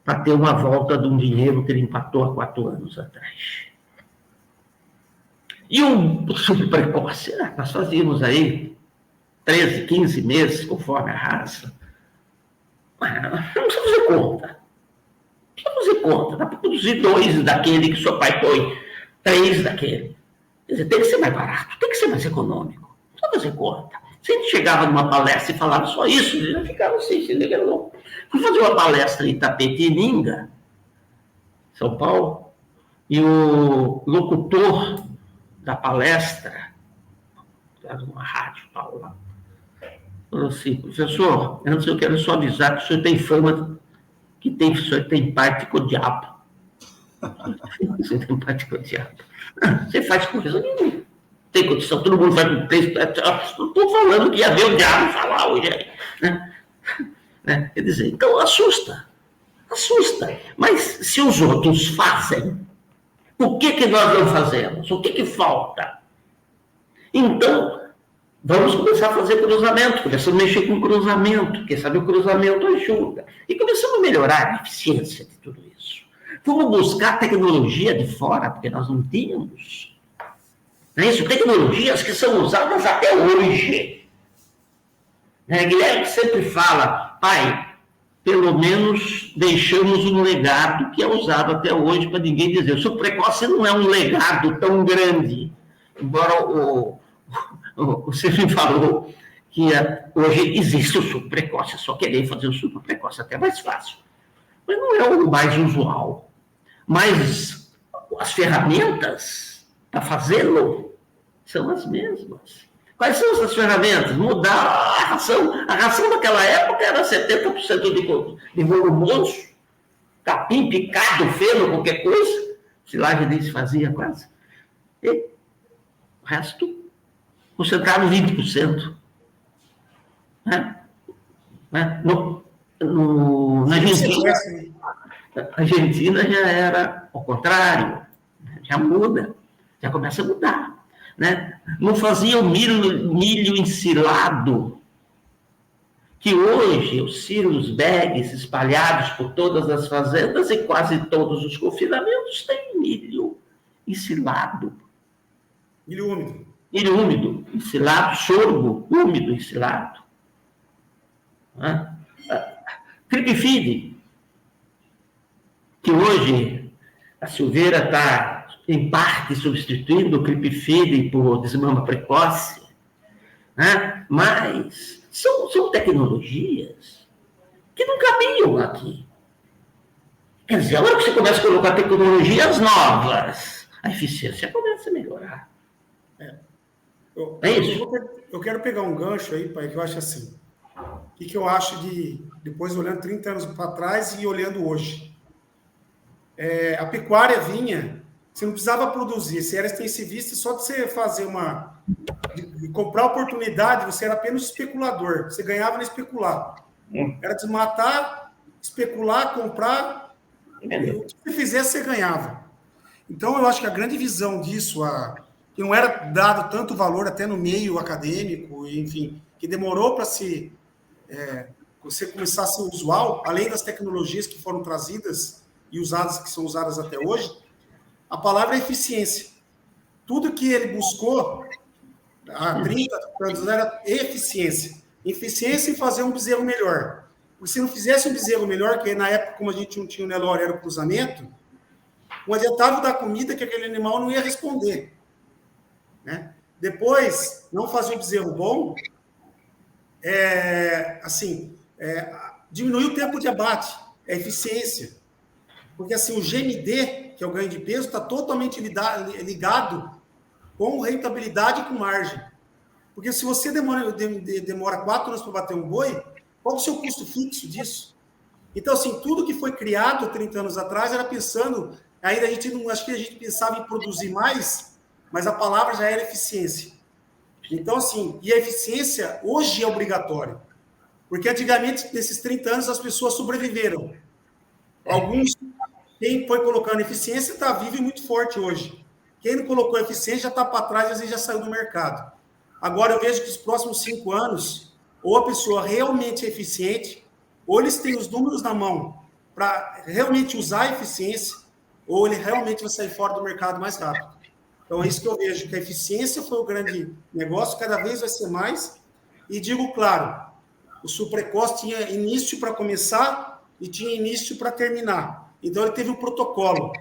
para ter uma volta de um dinheiro que ele empatou há 4 anos atrás. E um subprecoce, nós fazíamos aí 13, 15 meses, conforme a raça. Não precisa fazer conta. Não precisa fazer conta. Dá para produzir 2 daquele que seu pai põe, 3 daquele. Quer dizer, tem que ser mais barato, tem que ser mais econômico. Não precisa fazer conta. Se a gente chegava numa palestra e falava só isso, ele já ficava assim, se legalou. Fui fazer uma palestra em Itapetininga, São Paulo, e o locutor da palestra, era uma rádio, tal, lá, falou assim: professor, antes eu quero só avisar que o senhor tem fama, que o senhor tem parte com o diabo. Você tem parte com o diabo. Você faz coisa nenhuma. Tem condição, todo mundo faz com 3. Estou falando que ia ver o diabo falar hoje aí. Quer dizer, então assusta. Mas se os outros fazem, por que nós não fazemos? O que falta? Então, vamos começar a fazer cruzamento, começamos a mexer com cruzamento, quem sabe o cruzamento ajuda. E começamos a melhorar a eficiência de tudo isso. Fomos buscar tecnologia de fora, porque nós não tínhamos. Não é isso? Tecnologias que são usadas até hoje. Guilherme sempre fala, pai, pelo menos deixamos um legado que é usado até hoje para ninguém dizer. O subprecoce não é um legado tão grande, embora você me falou que hoje existe o subprecoce, só querer fazer o subprecoce até mais fácil. Mas não é o mais usual. Mas as ferramentas para fazê-lo são as mesmas. Quais são essas ferramentas? Mudar a ração. A ração daquela época era 70% de volumoso, capim, picado, feno, qualquer coisa. Silagem nem se fazia quase. E o resto, concentrado 20%. Né? Na Argentina já era ao contrário, já muda, já começa a mudar. Né? Não fazia o milho ensilado, que hoje os silos bags espalhados por todas as fazendas e quase todos os confinamentos têm milho ensilado. Milho úmido. Milho úmido, ensilado, sorgo úmido, ensilado. Creep feed, que hoje a Silveira está, em parte, substituindo o creep feed por desmama precoce, né? Mas são tecnologias que não cabiam aqui. Quer dizer, a hora que você começa a colocar tecnologias novas, a eficiência começa a melhorar. É isso? Eu quero pegar um gancho aí, pai, que eu acho assim. O que eu acho depois olhando 30 anos para trás e olhando hoje? A pecuária vinha, você não precisava produzir, você era extensivista, só de você fazer de comprar oportunidade, você era apenas especulador, você ganhava no especular. Era desmatar, especular, comprar, o que você fizesse, você ganhava. Então, eu acho que a grande visão disso, que não era dado tanto valor até no meio acadêmico, enfim, que demorou para você começar a ser usual, além das tecnologias que foram trazidas e usadas, que são usadas até hoje, a palavra é eficiência. Tudo que ele buscou há 30 anos era eficiência. Eficiência em fazer um bezerro melhor. Porque se não fizesse um bezerro melhor, que na época, como a gente não tinha o Nelore, era o cruzamento, não adiantava dar comida que aquele animal não ia responder. Né? Depois, não fazer um bezerro bom, diminuir o tempo de abate, é eficiência. Porque assim, o GMD, que é o ganho de peso, está totalmente ligado com rentabilidade e com margem. Porque se você demora 4 anos para bater um boi, qual é o seu custo fixo disso? Então, assim, tudo que foi criado 30 anos atrás era pensando, ainda acho que a gente pensava em produzir mais, mas a palavra já era eficiência. Então, assim, e a eficiência hoje é obrigatória. Porque antigamente, nesses 30 anos, as pessoas sobreviveram. Alguns, quem foi colocando eficiência, está vivo e muito forte hoje. Quem não colocou eficiência já está para trás, às vezes já saiu do mercado. Agora, eu vejo que os próximos 5 anos, ou a pessoa realmente é eficiente, ou eles têm os números na mão para realmente usar a eficiência, ou ele realmente vai sair fora do mercado mais rápido. Então, é isso que eu vejo, que a eficiência foi o grande negócio, cada vez vai ser mais. E digo claro, o sul precoce tinha início para começar e tinha início para terminar. Então, ele teve um protocolo.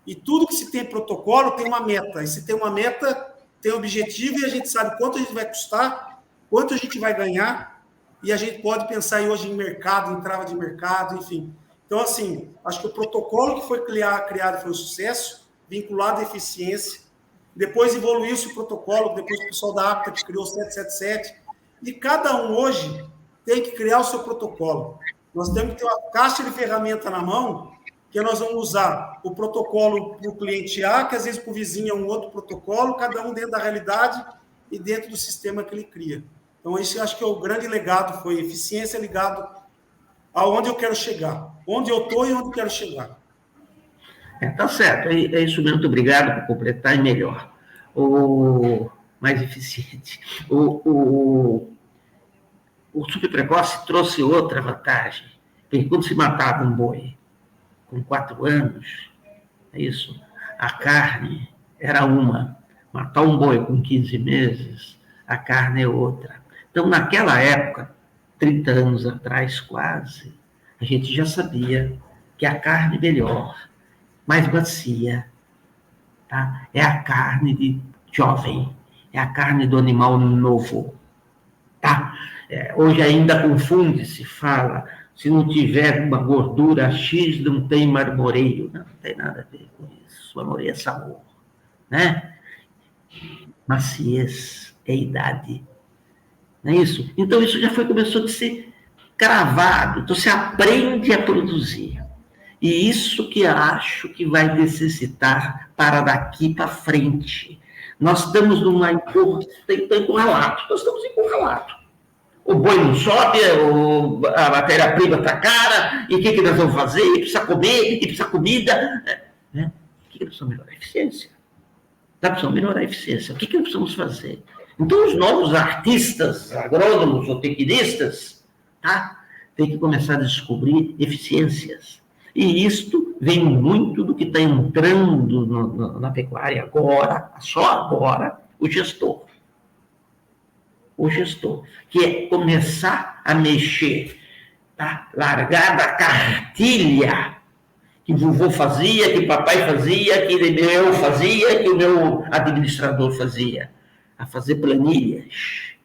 E tudo que se tem protocolo tem uma meta. E se tem uma meta, tem um objetivo e a gente sabe quanto a gente vai custar, quanto a gente vai ganhar, e a gente pode pensar hoje em mercado, em trava de mercado, enfim. Então, assim, acho que o protocolo que foi criado foi um sucesso, vinculado à eficiência. Depois evoluiu-se o protocolo, depois o pessoal da APTA que criou o 777, e cada um hoje tem que criar o seu protocolo. Nós temos que ter uma caixa de ferramenta na mão, que nós vamos usar o protocolo para o cliente A, que às vezes para o vizinho é um outro protocolo, cada um dentro da realidade e dentro do sistema que ele cria. Então, isso eu acho que é o grande legado, foi eficiência ligado aonde eu quero chegar, onde eu estou e onde eu quero chegar. Tá certo, é isso mesmo, muito obrigado por completar e melhor. Mais eficiente. O superprecoce trouxe outra vantagem, porque quando se matava um boi com 4 anos, é isso, a carne era uma. Matar um boi com 15 meses, a carne é outra. Então, naquela época, 30 anos atrás quase, a gente já sabia que a carne melhor, mais macia, tá? É a carne de jovem, é a carne do animal novo. Tá? Hoje ainda confunde-se, fala Se não tiver uma gordura X, não tem marmoreio. Não tem nada a ver com isso. Marmoreio é sabor, né? Maciez é idade. Não é isso? Então, isso já começou a ser cravado. Então, você aprende a produzir. E isso que acho que vai necessitar para daqui para frente. Nós estamos numa encurralado. Nós estamos encurralados. O boi não sobe, a matéria-prima está cara, e o que nós vamos fazer? E precisa comer, e precisa comida. Né? O que nós precisamos melhorar? A eficiência. Nós precisamos melhorar a eficiência. O que nós precisamos fazer? Então, os novos artistas, agrônomos ou tecnistas, tá? Tem que começar a descobrir eficiências. E isto vem muito do que está entrando na pecuária agora, só agora, o gestor. O gestor, que é começar a mexer, tá? Largar da cartilha que vovô fazia, que papai fazia, que eu fazia, que o meu administrador fazia. A fazer planilhas,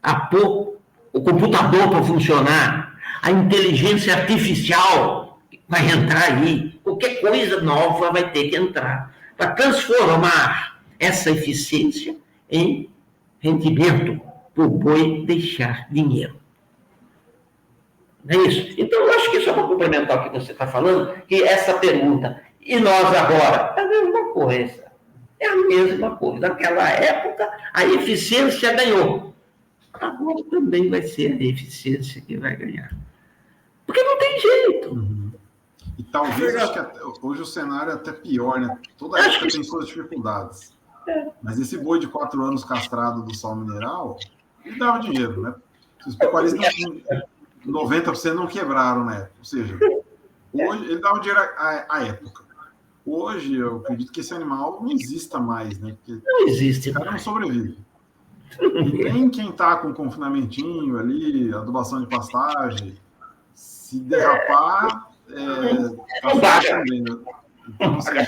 a pôr o computador para funcionar, a inteligência artificial vai entrar aí, qualquer coisa nova vai ter que entrar para transformar essa eficiência em rendimento, para o boi deixar dinheiro. Não é isso? Então, eu acho que isso é para complementar o que você está falando, que essa pergunta, e nós agora? É a mesma coisa. É a mesma coisa. Naquela época, a eficiência ganhou. Agora também vai ser a eficiência que vai ganhar. Porque não tem jeito. Uhum. E talvez, acho que hoje o cenário é até pior, né? Toda época tem suas dificuldades. Mas esse boi de 4 anos castrado do sal mineral, ele dava dinheiro, né? Os pecuaristas, 90% não quebraram, né? Ou seja, hoje ele dava dinheiro à época. Hoje, eu acredito que esse animal não exista mais, né? Porque não existe. O cara não sobrevive. E nem quem está com confinamentinho ali, adubação de pastagem, se derrapar, tá subindo. Então, assim,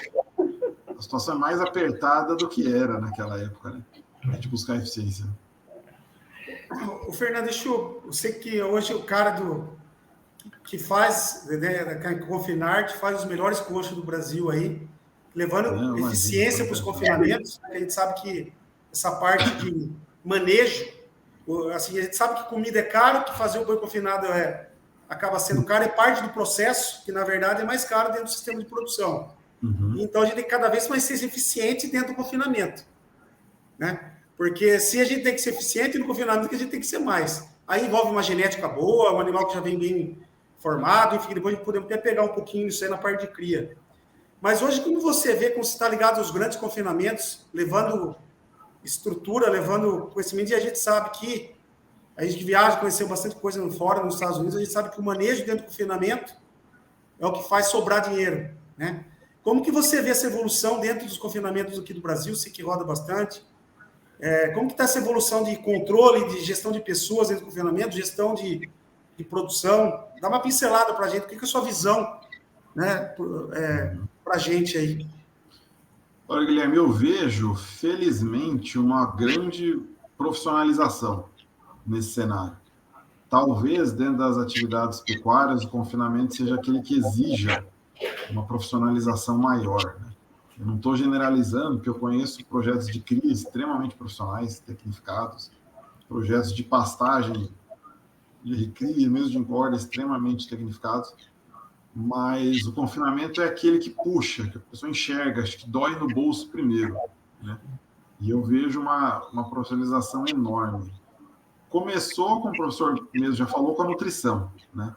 a situação é mais apertada do que era naquela época, né? A gente buscar eficiência. O Fernando, eu sei que hoje o cara que faz, né, Confinarte, faz os melhores coxos do Brasil aí, levando eficiência para os confinamentos. A gente sabe que essa parte de manejo, assim, a gente sabe que comida é caro, que fazer o boi confinado acaba sendo caro, é parte do processo, que na verdade é mais caro dentro do sistema de produção. Uhum. Então a gente tem que cada vez mais ser eficiente dentro do confinamento, né? Porque se a gente tem que ser eficiente no confinamento, a gente tem que ser mais. Aí envolve uma genética boa, um animal que já vem bem formado, enfim, depois podemos até pegar um pouquinho isso aí na parte de cria. Mas hoje, como você vê, como você está ligado aos grandes confinamentos, levando estrutura, levando conhecimento, e a gente sabe que a gente viaja, conheceu bastante coisa fora, nos Estados Unidos, a gente sabe que o manejo dentro do confinamento é o que faz sobrar dinheiro, né? Como que você vê essa evolução dentro dos confinamentos aqui do Brasil, sei que roda bastante, como que está essa evolução de controle, de gestão de pessoas dentro do confinamento, gestão de produção? Dá uma pincelada para a gente, o que é a sua visão, né, para a gente aí? Olha, Guilherme, eu vejo, felizmente, uma grande profissionalização nesse cenário. Talvez, dentro das atividades pecuárias, o confinamento seja aquele que exija uma profissionalização maior, né? Eu não estou generalizando, porque eu conheço projetos de cria extremamente profissionais, tecnificados, projetos de pastagem, de recria, mesmo de engorda, extremamente tecnificados, mas o confinamento é aquele que puxa, que a pessoa enxerga, acho que dói no bolso primeiro, né? E eu vejo uma profissionalização enorme. Começou, como o professor mesmo já falou, com a nutrição, né?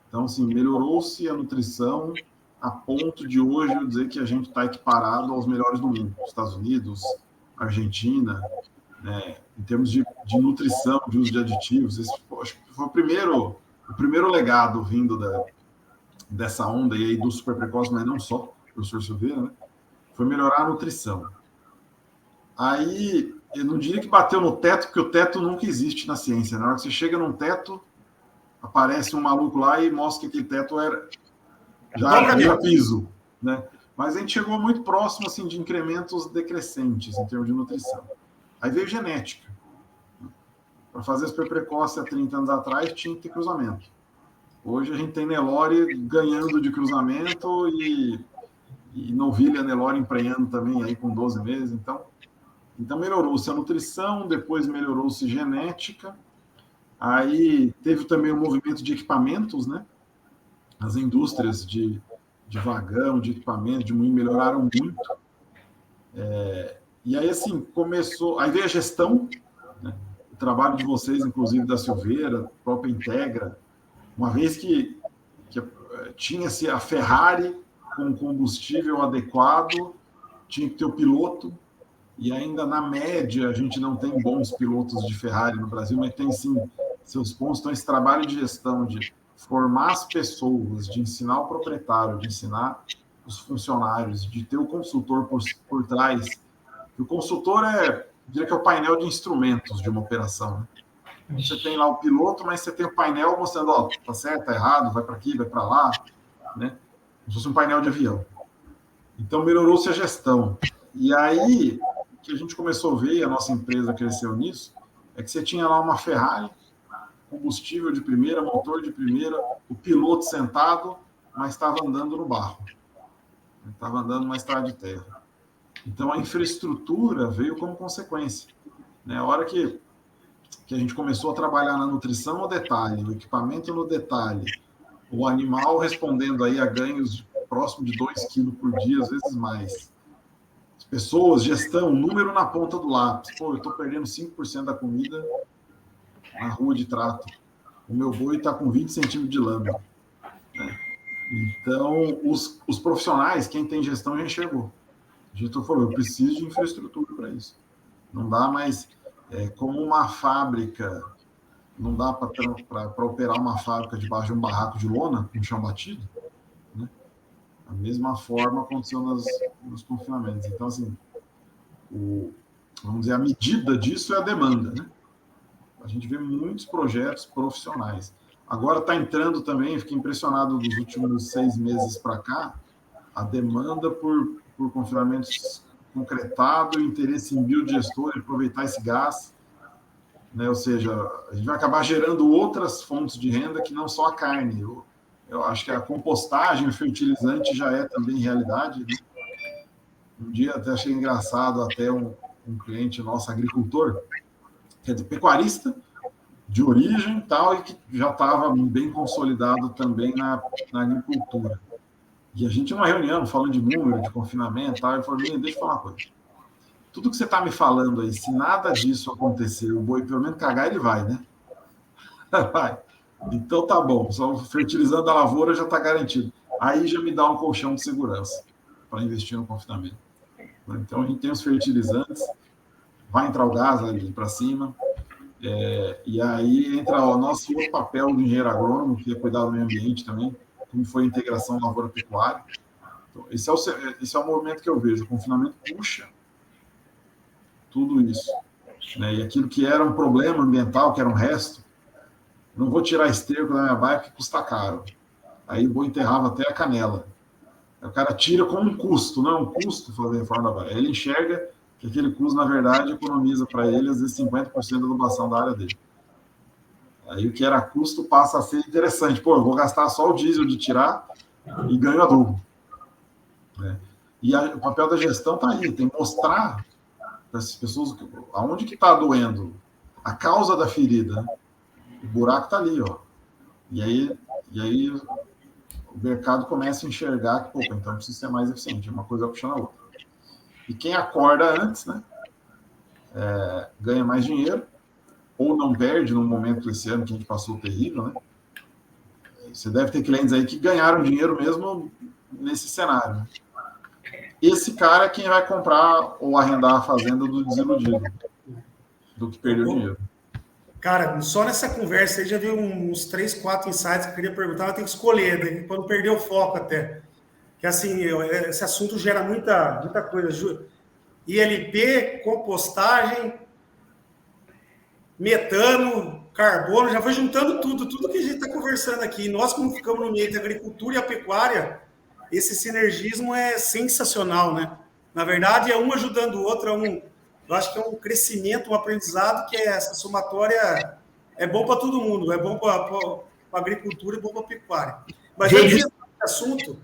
Então, assim, melhorou-se a nutrição a ponto de hoje eu dizer que a gente está equiparado aos melhores do mundo, Estados Unidos, Argentina, né? Em termos de nutrição, de uso de aditivos. Esse acho que foi o primeiro legado vindo dessa onda e aí do super precoce, mas não só, professor Silveira, né? Foi melhorar a nutrição. Aí, eu não diria que bateu no teto, porque o teto nunca existe na ciência. Na hora que você chega num teto, aparece um maluco lá e mostra que aquele teto já era piso, né? Mas a gente chegou muito próximo assim, de incrementos decrescentes em termos de nutrição. Aí veio genética. Para fazer super precoce há 30 anos atrás, tinha que ter cruzamento. Hoje a gente tem Nelore ganhando de cruzamento e novilha Nelore emprenhando também aí com 12 meses. Então melhorou-se a nutrição, depois melhorou-se genética. Aí teve também o movimento de equipamentos, né? As indústrias de vagão, de equipamento, de moinho melhoraram muito. E aí, assim, começou... Aí veio a gestão, né? O trabalho de vocês, inclusive da Silveira, própria Integra, uma vez que tinha-se a Ferrari com combustível adequado, tinha que ter o piloto, e ainda na média a gente não tem bons pilotos de Ferrari no Brasil, mas tem sim seus pontos. Então, esse trabalho de gestão, de formar as pessoas, de ensinar o proprietário, de ensinar os funcionários, de ter o consultor por trás. O consultor diria que é o painel de instrumentos de uma operação, né? Você tem lá o piloto, mas você tem o painel mostrando, ó, tá certo, tá errado, vai para aqui, vai para lá, né? Como se fosse um painel de avião. Então, melhorou-se a gestão. E aí, o que a gente começou a ver, e a nossa empresa cresceu nisso, é que você tinha lá uma Ferrari, combustível de primeira, motor de primeira, o piloto sentado, mas estava andando no barro. Estava andando numa estrada de terra. Então, a infraestrutura veio como consequência. Né? A hora que a gente começou a trabalhar na nutrição no detalhe, no equipamento no detalhe, o animal respondendo aí a ganhos próximo de 2 quilos por dia, às vezes mais. As pessoas, gestão, número na ponta do lápis. Pô, eu estou perdendo 5% da comida na rua de trato. O meu boi está com 20 centímetros de lama. Né? Então, os profissionais, quem tem gestão, já enxergou. A gente falou, eu preciso de infraestrutura para isso. Não dá mais... como uma fábrica, não dá para operar uma fábrica debaixo de um barraco de lona, com chão batido. Né? A mesma forma aconteceu nos confinamentos. Então, assim, vamos dizer, a medida disso é a demanda. Né? A gente vê muitos projetos profissionais. Agora está entrando também, fiquei impressionado dos últimos 6 meses para cá, a demanda por confinamentos concretado, o interesse em biodigestor, aproveitar esse gás, né? Ou seja, a gente vai acabar gerando outras fontes de renda que não só a carne. Eu acho que a compostagem, o fertilizante já é também realidade. Né? Um dia até achei engraçado, até um cliente nosso, agricultor, quer dizer, pecuarista, de origem tal, e que já estava bem consolidado também na agricultura. E a gente, numa reunião, falando de número, de confinamento, tal, ele falou, deixa eu falar uma coisa. Tudo que você está me falando aí, se nada disso acontecer, o boi pelo menos cagar, ele vai, né? Vai. Então tá bom, só fertilizando a lavoura já está garantido. Aí já me dá um colchão de segurança para investir no confinamento. Então a gente tem os fertilizantes, vai entrar o gás ali para cima, e aí entra o nosso outro papel do engenheiro agrônomo, que é cuidar do meio ambiente também, como foi a integração lavoura-pecuária. Então, esse é o movimento que eu vejo. O confinamento puxa tudo isso. Né? E aquilo que era um problema ambiental, que era um resto, não vou tirar esterco da minha baia porque custa caro. Aí o boi enterrava até a canela. Aí o cara tira como um custo, não é um custo fazer reforma da baia. Ele enxerga que aquele custo, na verdade, economiza para ele, às vezes, 50% da adubação da área dele. Aí o que era custo passa a ser interessante. Pô, eu vou gastar só o diesel de tirar e ganho adubo. Né? E o papel da gestão está aí, tem que mostrar para essas pessoas aonde que está doendo, a causa da ferida. Né? O buraco está ali, ó. E aí o mercado começa a enxergar que, pô, então precisa ser mais eficiente, uma coisa puxando a outra. E quem acorda antes, né, ganha mais dinheiro, ou não perde no momento desse ano que a gente passou terrível, né? Você deve ter clientes aí que ganharam dinheiro mesmo nesse cenário. Né? Esse cara é quem vai comprar ou arrendar a fazenda do desiludido, do que perdeu dinheiro. Cara, só nessa conversa aí já deu uns 3, 4 insights que eu queria perguntar, mas tem que escolher, né? Para não perder o foco até. Que assim, esse assunto gera muita coisa. ILP, compostagem, metano, carbono, já foi juntando tudo que a gente está conversando aqui. Nós, como ficamos no meio da agricultura e a pecuária, esse sinergismo é sensacional, né? Na verdade, é um ajudando o outro, eu acho que é um crescimento, um aprendizado que essa somatória é bom para todo mundo, é bom para para a agricultura e bom para a pecuária. Mas antes de entrar nesse assunto...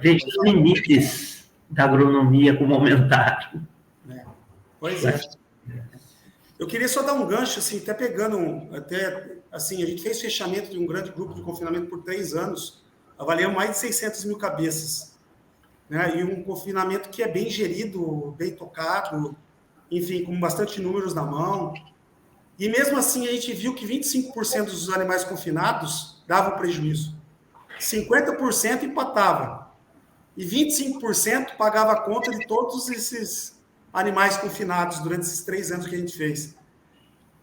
Veja os limites da agronomia como aumentaram. Pois é. Eu queria só dar um gancho, assim, até pegando, assim, a gente fez fechamento de um grande grupo de confinamento por 3 anos, avaliamos mais de 600 mil cabeças, né? E um confinamento que é bem gerido, bem tocado, enfim, com bastante números na mão. E mesmo assim, a gente viu que 25% dos animais confinados davam prejuízo. 50% empatava. E 25% pagava a conta de todos esses animais confinados durante esses 3 anos que a gente fez.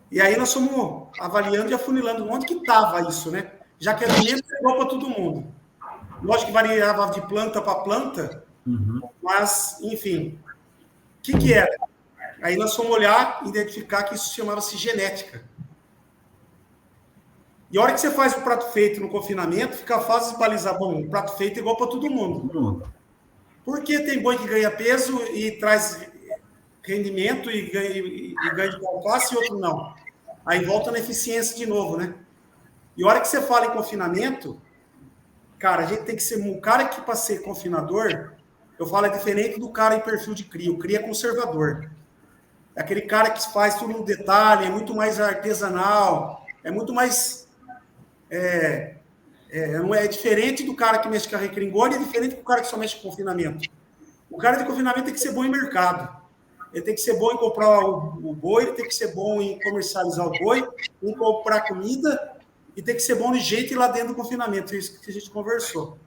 E aí nós fomos avaliando e afunilando onde que estava isso, né? Já que alimento é igual para todo mundo. Lógico que variava de planta para planta, mas, enfim, o que era? Aí nós fomos olhar e identificar que isso chamava-se genética. E a hora que você faz o prato feito no confinamento, fica fácil de balizar, bom, o prato feito é igual para todo mundo. Por que tem boi que ganha peso e traz rendimento e ganha de carcaça e outro não? Aí volta na eficiência de novo, né? E a hora que você fala em confinamento, cara, a gente tem que ser um cara que, para ser confinador, eu falo, é diferente do cara em perfil de cria. O cria é conservador. É aquele cara que faz tudo no detalhe, é muito mais artesanal, é muito mais... não é diferente do cara que mexe com a recringone, é diferente do cara que só mexe com confinamento. O cara de confinamento tem que ser bom em mercado. Ele tem que ser bom em comprar o boi, ele tem que ser bom em comercializar o boi, em comprar comida, e tem que ser bom de jeito ir lá dentro do confinamento. É isso que a gente conversou.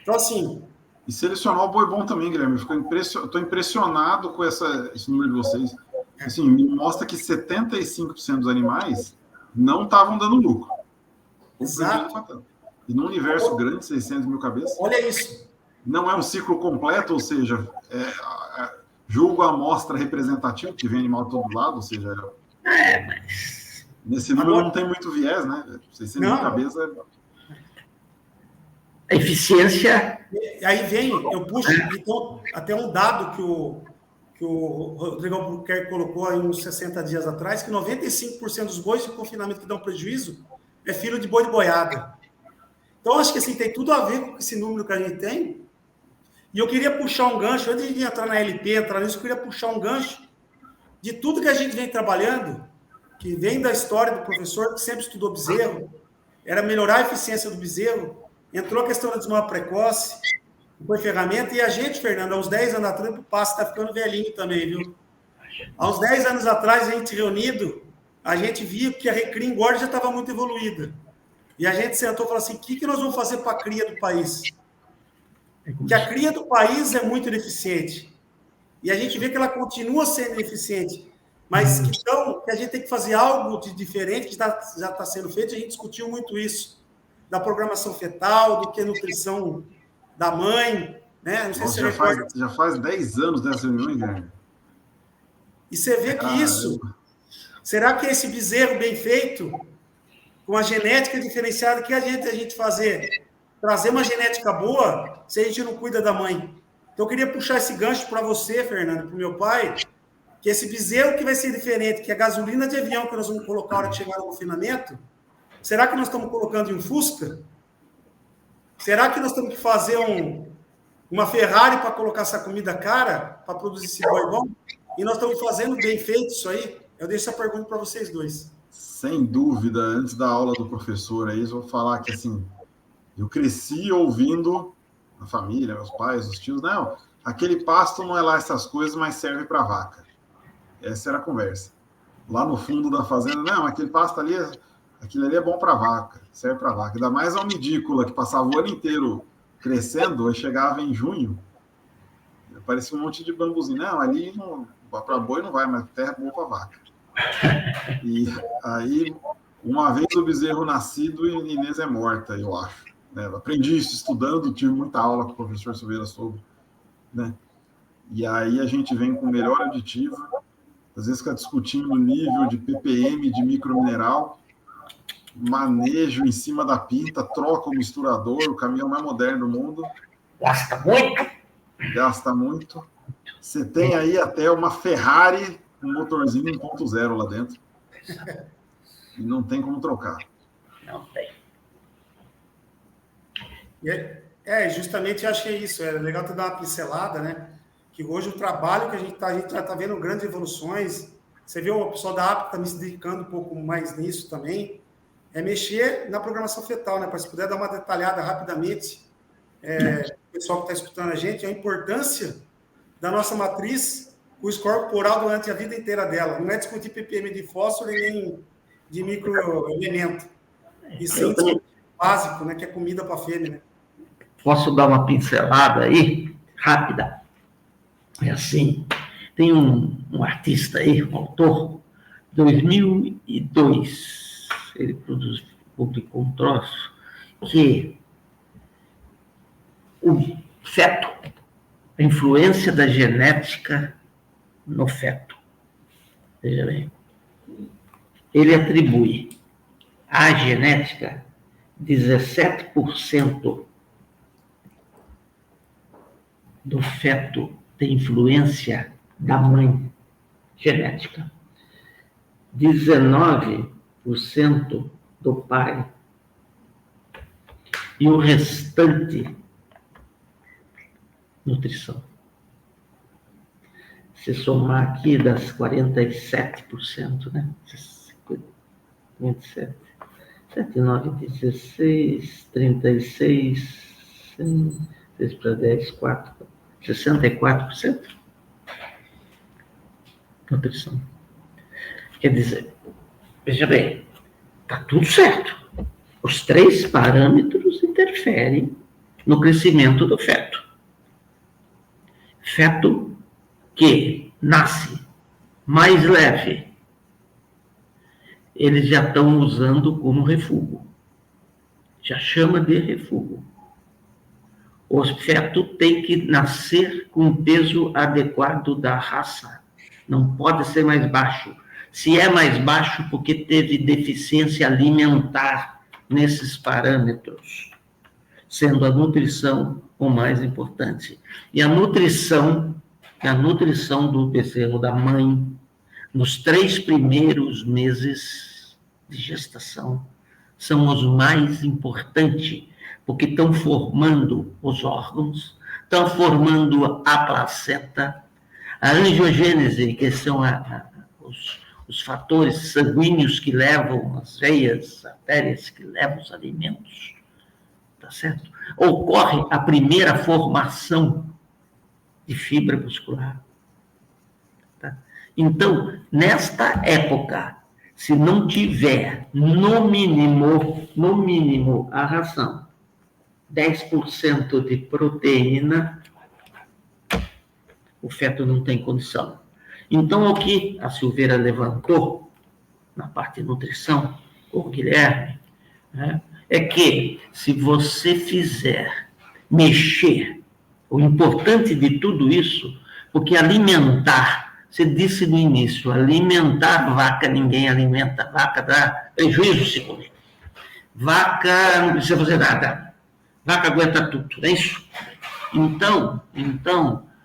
Então, assim... E selecionar o boi bom também, Guilherme. Estou impressionado com esse número de vocês. Assim, me mostra que 75% dos animais não estavam dando lucro. Exato. E num universo grande, 600 mil cabeças... Olha isso. Não é um ciclo completo, ou seja... julgo a amostra representativa, que vem animal de todo lado, ou seja... mas... Nesse número não tem muito viés, né? 600 mil cabeças... A eficiência... Aí vem, eu puxo, então, até um dado que o Rodrigo Albuquerque colocou aí uns 60 dias atrás, que 95% dos bois de confinamento que dão prejuízo é filho de boi de boiada. Então, acho que assim, tem tudo a ver com esse número que a gente tem. E eu queria puxar um gancho, antes de entrar na LP, entrar nisso, eu queria puxar um gancho de tudo que a gente vem trabalhando, que vem da história do professor, que sempre estudou bezerro, era melhorar a eficiência do bezerro, entrou a questão da desmama precoce, foi ferramenta, e a gente, Fernando, há uns 10 anos atrás, o passo está ficando velhinho também, viu? Há uns 10 anos atrás, a gente reunido, a gente via que a recria engorda já estava muito evoluída. E a gente sentou e falou assim, o que nós vamos fazer para a cria do país? Que a cria do país é muito ineficiente. E a gente vê que ela continua sendo ineficiente. Mas que a gente tem que fazer algo de diferente, que já está sendo feito, a gente discutiu muito isso. Da programação fetal, do que é nutrição da mãe, né? Não sei Nossa, se você recorda. já faz 10 anos dessa reunião, Guilherme. E você vê que isso... Será que esse bezerro bem feito, com a genética diferenciada, que a gente fazer? Trazer uma genética boa, se a gente não cuida da mãe. Então, eu queria puxar esse gancho para você, Fernando, para o meu pai, que esse bezerro que vai ser diferente, que a gasolina de avião que nós vamos colocar na hora de chegar no confinamento, será que nós estamos colocando em um Fusca? Será que nós temos que fazer uma Ferrari para colocar essa comida cara, para produzir esse boi bom? E nós estamos fazendo bem feito isso aí? Eu deixo essa pergunta para vocês dois. Sem dúvida, antes da aula do professor aí, eu vou falar que, assim, eu cresci ouvindo a família, meus pais, os tios, não, aquele pasto não é lá essas coisas, mas serve para vaca. Essa era a conversa. Lá no fundo da fazenda, não, aquele pasto ali, aquilo ali é bom para vaca, serve para vaca. Ainda mais a umidícula, que passava o ano inteiro crescendo, aí chegava em junho, parecia um monte de bambuzinho. Não, ali para boi não vai, mas terra é boa para vaca. E aí, uma vez o bezerro nascido, e Inês é morta, eu acho. Né? Eu aprendi isso estudando, tive muita aula com o professor Silveira sobre. Né? E aí a gente vem com melhor aditivo, às vezes fica discutindo o nível de ppm, de micromineral, manejo em cima da pinta, troca o misturador, o caminhão mais moderno do mundo. Gasta muito. Gasta muito. Você tem aí até uma Ferrari, um motorzinho 1.0 lá dentro. E não tem como trocar. Não tem. Justamente acho que é isso. É legal tu dar uma pincelada, né? Que hoje o trabalho que a gente já está vendo grandes evoluções. Você vê o pessoal da APP está me se dedicando um pouco mais nisso também. É mexer na programação fetal, né? Para se puder dar uma detalhada rapidamente, o pessoal que está escutando a gente, a importância da nossa matriz, o score corporal durante a vida inteira dela. Não é discutir ppm de fósforo e nem de microelemento. E sim, básico, né? Que é comida para a fêmea, né? Posso dar uma pincelada aí, rápida? É assim, tem um artista aí, um autor, 2002, ele publicou um troço, que o feto, a influência da genética no feto. Veja bem, ele atribui à genética 17% do feto tem influência da mãe genética, 19% do pai, e o restante, nutrição. Se somar aqui das 47%, né? 27, 7, 9, 16, 36, 6 para 10, 4, 64%. Nutrição. Quer dizer, veja bem, está tudo certo. Os 3 parâmetros interferem no crescimento do feto. Feto que nasce mais leve, eles já estão usando como refúgio. Já chama de refúgio. O feto tem que nascer com o peso adequado da raça. Não pode ser mais baixo. Se é mais baixo, porque teve deficiência alimentar nesses parâmetros, sendo a nutrição o mais importante. E a nutrição do bezerro, da mãe, nos 3 primeiros meses de gestação, são os mais importantes, porque estão formando os órgãos, estão formando a placenta, a angiogênese, que são os fatores sanguíneos que levam as veias, artérias que levam os alimentos, tá certo? Ocorre a primeira formação de fibra muscular. Tá? Então, nesta época, se não tiver, no mínimo, a ração, 10% de proteína, o feto não tem condição. Então, o que a Silveira levantou, na parte de nutrição, com o Guilherme, né, é que, se você fizer mexer, o importante de tudo isso, porque alimentar, você disse no início, alimentar vaca, ninguém alimenta vaca, dá prejuízo, segundo. Vaca não precisa fazer nada. Vaca aguenta tudo, não é isso? Então,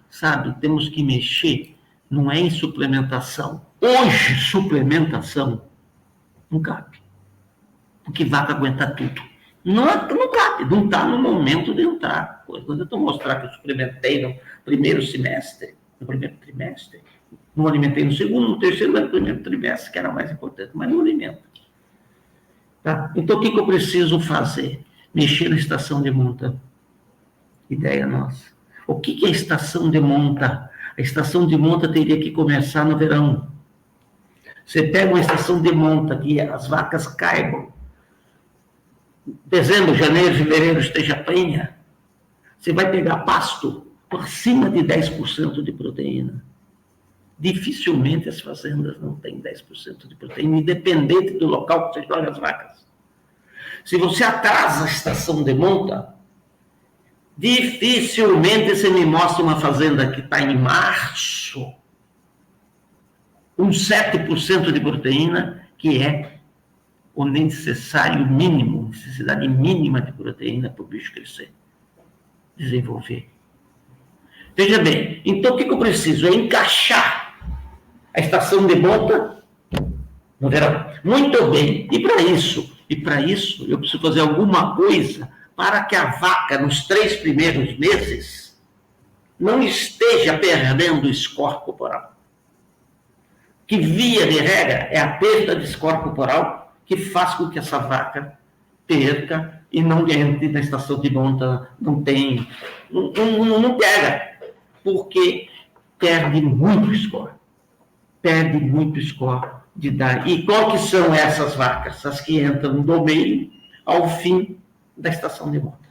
sabe, temos que mexer, não é em suplementação. Hoje, suplementação não cabe. Porque vaca aguenta tudo. Não cabe, não está no momento de entrar. Quando eu estou mostrando que eu suplementei no primeiro semestre, no primeiro trimestre, não alimentei no segundo, no terceiro, mas no primeiro trimestre, que era mais importante, mas não alimenta. Tá? Então, o que eu preciso fazer? Mexer na estação de monta. Ideia nossa. O que é a estação de monta? A estação de monta teria que começar no verão. Você pega uma estação de monta que as vacas caibam, dezembro, janeiro, fevereiro esteja prenha, você vai pegar pasto por acima de 10% de proteína. Dificilmente as fazendas não têm 10% de proteína, independente do local que você joga as vacas. Se você atrasa a estação de monta, dificilmente você me mostra uma fazenda que está em março, com 7% de proteína, que é o necessário mínimo, necessidade mínima de proteína para o bicho crescer, desenvolver. Veja bem, então o que eu preciso? É encaixar a estação de monta no verão. Muito bem, e para isso eu preciso fazer alguma coisa para que a vaca, nos 3 primeiros meses, não esteja perdendo score corporal. Que, via de regra, é a perda de score corporal que faz com que essa vaca perca e não entre na estação de monta, não pega, porque perde muito score. Perde muito score de dar. E qual que são essas vacas? As que entram do meio ao fim da estação de monta.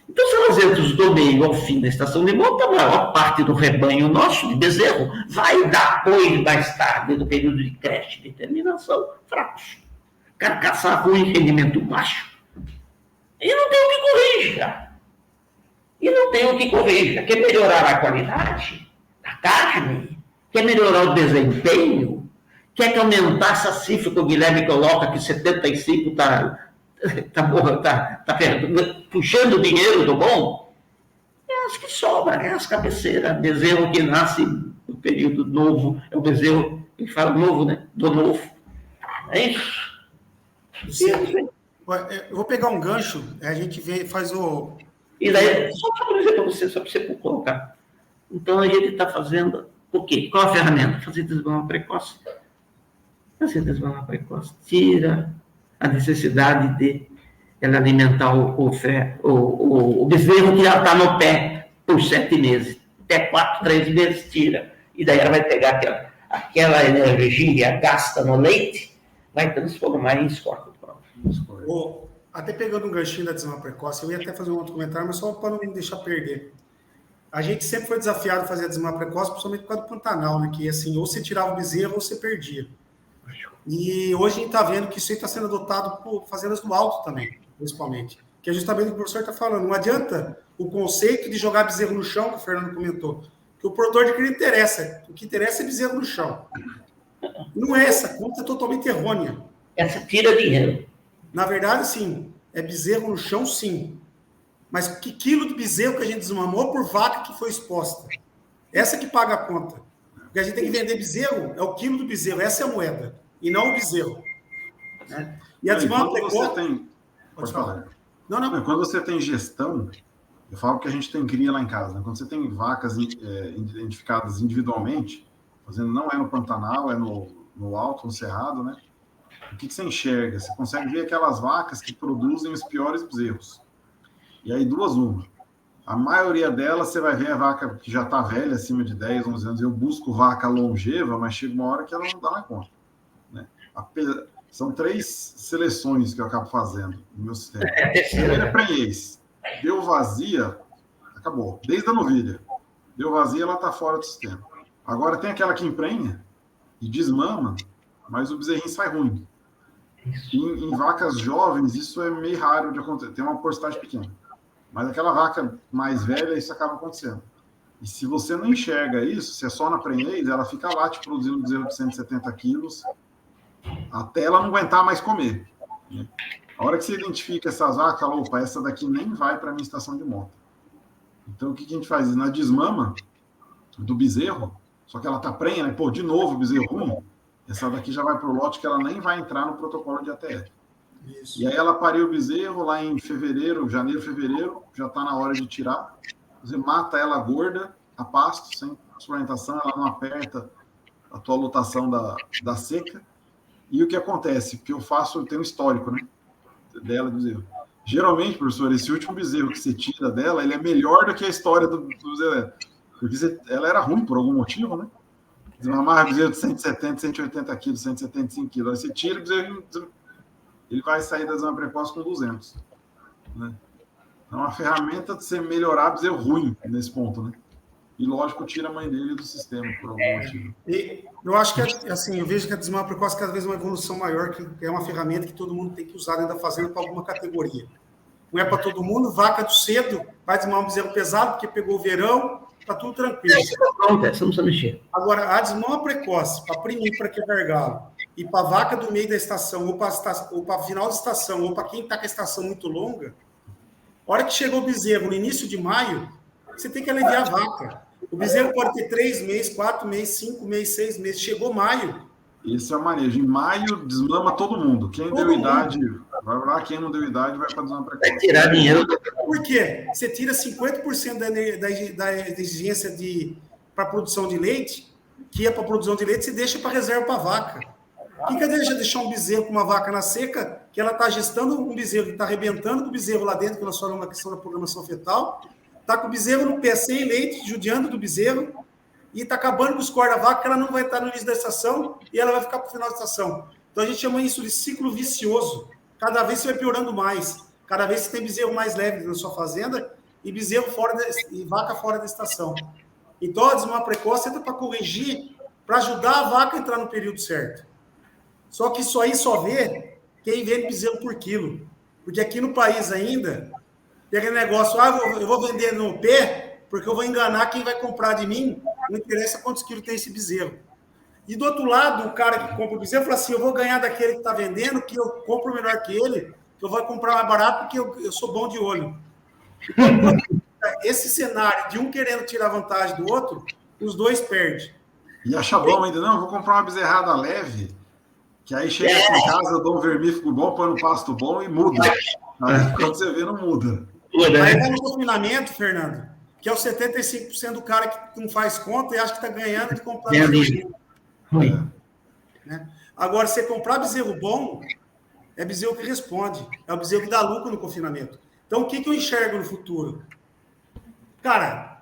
Então, se elas entram do meio ao fim da estação de monta, a maior parte do rebanho nosso, de bezerro, vai dar apoio mais tarde no período de creche e terminação, fracos. Carcaça ruim, rendimento baixo. E não tem o que corrija. Quer melhorar a qualidade da carne? Quer melhorar o desempenho? Quer que aumentasse a cifra que o Guilherme coloca, que 75 está puxando o dinheiro do bom? É as que sobram, é as cabeceiras. Bezerro que nasce no período novo, é o bezerro, ele fala novo, né? Do novo. É isso. Sim. Eu vou pegar um gancho, a gente faz o... E daí, só para dizer para você, só para você colocar. Então, a gente está fazendo o quê? Qual a ferramenta? Fazer desmama precoce. Fazer desmama precoce tira a necessidade de ela alimentar o bezerro que já está no pé por 7 meses. Até 4, 3 meses tira. E daí ela vai pegar aquela energia gasta no leite, vai transformar em score. Até pegando um ganchinho da desmama precoce, eu ia até fazer um outro comentário, mas só para não me deixar perder. A gente sempre foi desafiado a fazer a desmama precoce, principalmente por causa do Pantanal, né? Que assim, ou você tirava o bezerro ou você perdia. E hoje a gente está vendo que isso aí está sendo adotado por fazendas do alto também, principalmente. Que é justamente o que o professor está falando. Não adianta o conceito de jogar bezerro no chão, que o Fernando comentou, que o produtor de cria interessa. O que interessa é bezerro no chão. Não é essa conta, é totalmente errônea. Essa tira dinheiro. Na verdade, sim, é bezerro no chão, sim. Mas que quilo de bezerro que a gente desmamou por vaca que foi exposta? Essa que paga a conta. Porque a gente tem que vender bezerro, é o quilo do bezerro, essa é a moeda, e não o bezerro. Né? E a desmama precoce... Pode falar. Não. Quando você tem gestão, eu falo que a gente tem cria lá em casa, né? Quando você tem vacas identificadas individualmente, fazendo não é no Pantanal, é no alto, no cerrado, né? O que você enxerga? Você consegue ver aquelas vacas que produzem os piores bezerros. E aí, uma. A maioria delas, você vai ver a vaca que já está velha, acima de 10, 11 anos. Eu busco vaca longeva, mas chega uma hora que ela não dá na conta. Né? São 3 seleções que eu acabo fazendo no meu sistema. A primeira é prenhez. Deu vazia, acabou. Desde a novilha. Deu vazia, ela está fora do sistema. Agora, tem aquela que emprenha e desmama, mas o bezerrinho sai ruim. Em vacas jovens, isso é meio raro de acontecer. Tem uma porcentagem pequena. Mas aquela vaca mais velha, isso acaba acontecendo. E se você não enxerga isso, se é só na prenhez, ela fica lá te produzindo bezerro de 170 quilos até ela não aguentar mais comer. Né? A hora que você identifica essas vacas, opa, essa daqui nem vai para a minha estação de monta. Então, o que a gente faz? Na desmama do bezerro, só que ela está prenha, né? Pô, de novo o bezerro ruim, essa daqui já vai para o lote que ela nem vai entrar no protocolo de ATF. Isso. E aí ela pariu o bezerro lá em janeiro, fevereiro, já está na hora de tirar. Você mata ela gorda, a pasto, sem suplementação, ela não aperta a tua lotação da seca. E o que acontece? Porque eu tenho um histórico, né? Dela, do bezerro. Geralmente, professor, esse último bezerro que você tira dela, ele é melhor do que a história do bezerro. Porque ela era ruim por algum motivo, né? Desmamar bezerro de 170, 180 quilos, 175 quilos. Aí você tira o bezerro, ele vai sair da desmama precoce com 200. Né? É uma ferramenta de você melhorar bezerro ruim nesse ponto, né? E, lógico, tira a mãe dele do sistema, por algum motivo. E eu acho que, assim, eu vejo que a desmama precoce cada vez é uma evolução maior, que é uma ferramenta que todo mundo tem que usar dentro da fazenda para alguma categoria. Não é para todo mundo, vaca do cedo, vai desmamar um bezerro pesado, porque pegou o verão, está tudo tranquilo. Não precisa mexer. Agora, a desmama precoce, para primir, para quebrar galo, e para vaca do meio da estação, ou para final da estação, ou para quem está com a estação muito longa, a hora que chegou o bezerro no início de maio, você tem que aliviar a vaca. O bezerro pode ter 3 meses, 4 meses, 5 meses, 6 meses. Chegou maio. Esse é o manejo. Em maio, desmama todo mundo. Quem deu idade Vai lá, quem não deu idade vai para desmama precoce. Vai tirar dinheiro. Por quê? Você tira 50% da exigência para produção de leite, que é para produção de leite, você deixa para reserva para vaca. O que adianta deixar um bezerro com uma vaca na seca, que ela está gestando um bezerro que está arrebentando com o bezerro lá dentro, que nós falamos na questão da programação fetal, está com o bezerro no pé sem leite, judiando do bezerro, e está acabando com os cor da vaca, que ela não vai estar no início da estação e ela vai ficar para o final da estação. Então a gente chama isso de ciclo vicioso. Cada vez você vai piorando mais. Cada vez você tem bezerro mais leve na sua fazenda e bezerro e vaca fora da estação. Então a desmama precoce entra para corrigir, para ajudar a vaca a entrar no período certo. Só que isso aí só vê quem vende bezerro por quilo. Porque aqui no país ainda, tem aquele negócio, eu vou vender no pé, porque eu vou enganar quem vai comprar de mim, não interessa quantos quilos tem esse bezerro. E do outro lado, o cara que compra o bezerro fala assim, eu vou ganhar daquele que está vendendo, que eu compro melhor que ele, que eu vou comprar mais barato porque eu sou bom de olho. Esse cenário de um querendo tirar vantagem do outro, os dois perdem. E acha bom ainda, não, vou comprar uma bezerrada leve, que aí chega aqui em casa, eu dou um vermífugo bom, põe no pasto bom e muda. Aí quando você vê, não muda. Aí vai no confinamento, Fernando, que é o 75% do cara que não faz conta e acha que está ganhando de comprar bezerro. Né? Agora, você comprar bezerro bom, é bezerro que responde. É o bezerro que dá lucro no confinamento. Então, o que eu enxergo no futuro? Cara,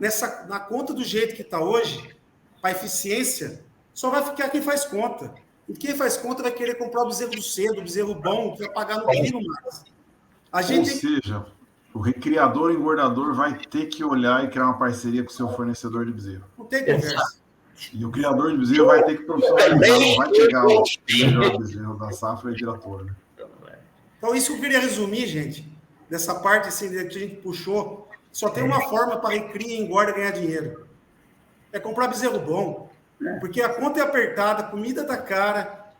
na conta do jeito que está hoje, para eficiência, só vai ficar quem faz conta. E quem faz conta vai querer comprar o bezerro do cedo, o bezerro bom, que vai pagar no quilo mais. Ou seja, o criador engordador vai ter que olhar e criar uma parceria com o seu fornecedor de bezerro. Não tem conversa. E o criador de bezerro vai ter que profissionalizar, não vai chegar o melhor bezerro da safra e diretor. Né? Então, isso que eu queria resumir, gente, dessa parte assim, que a gente puxou. Só tem uma forma para recria, engorda e ganhar dinheiro. É comprar bezerro bom. Porque a conta é apertada, a comida tá cara,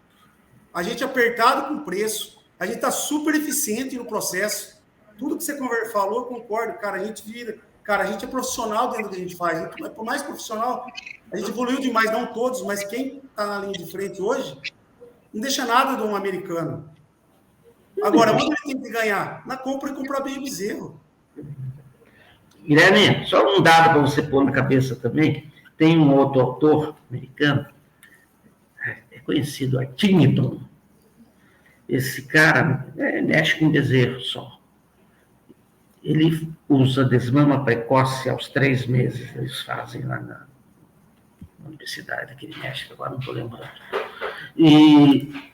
a gente é apertado com preço, a gente está super eficiente no processo. Tudo que você falou, eu concordo, cara, a gente é profissional dentro do que a gente faz. Por mais profissional, a gente evoluiu demais, não todos, mas quem está na linha de frente hoje, não deixa nada de um americano. Agora, onde ele tem que ganhar? Na compra e comprar bem o bezerro. Guilherme, só um dado para você pôr na cabeça também. Tem um outro autor americano, é conhecido, é Tinniton. Esse cara mexe com bezerro só. Ele usa desmama precoce aos 3 meses, eles fazem lá na Universidade aqui de México, agora não estou lembrando. E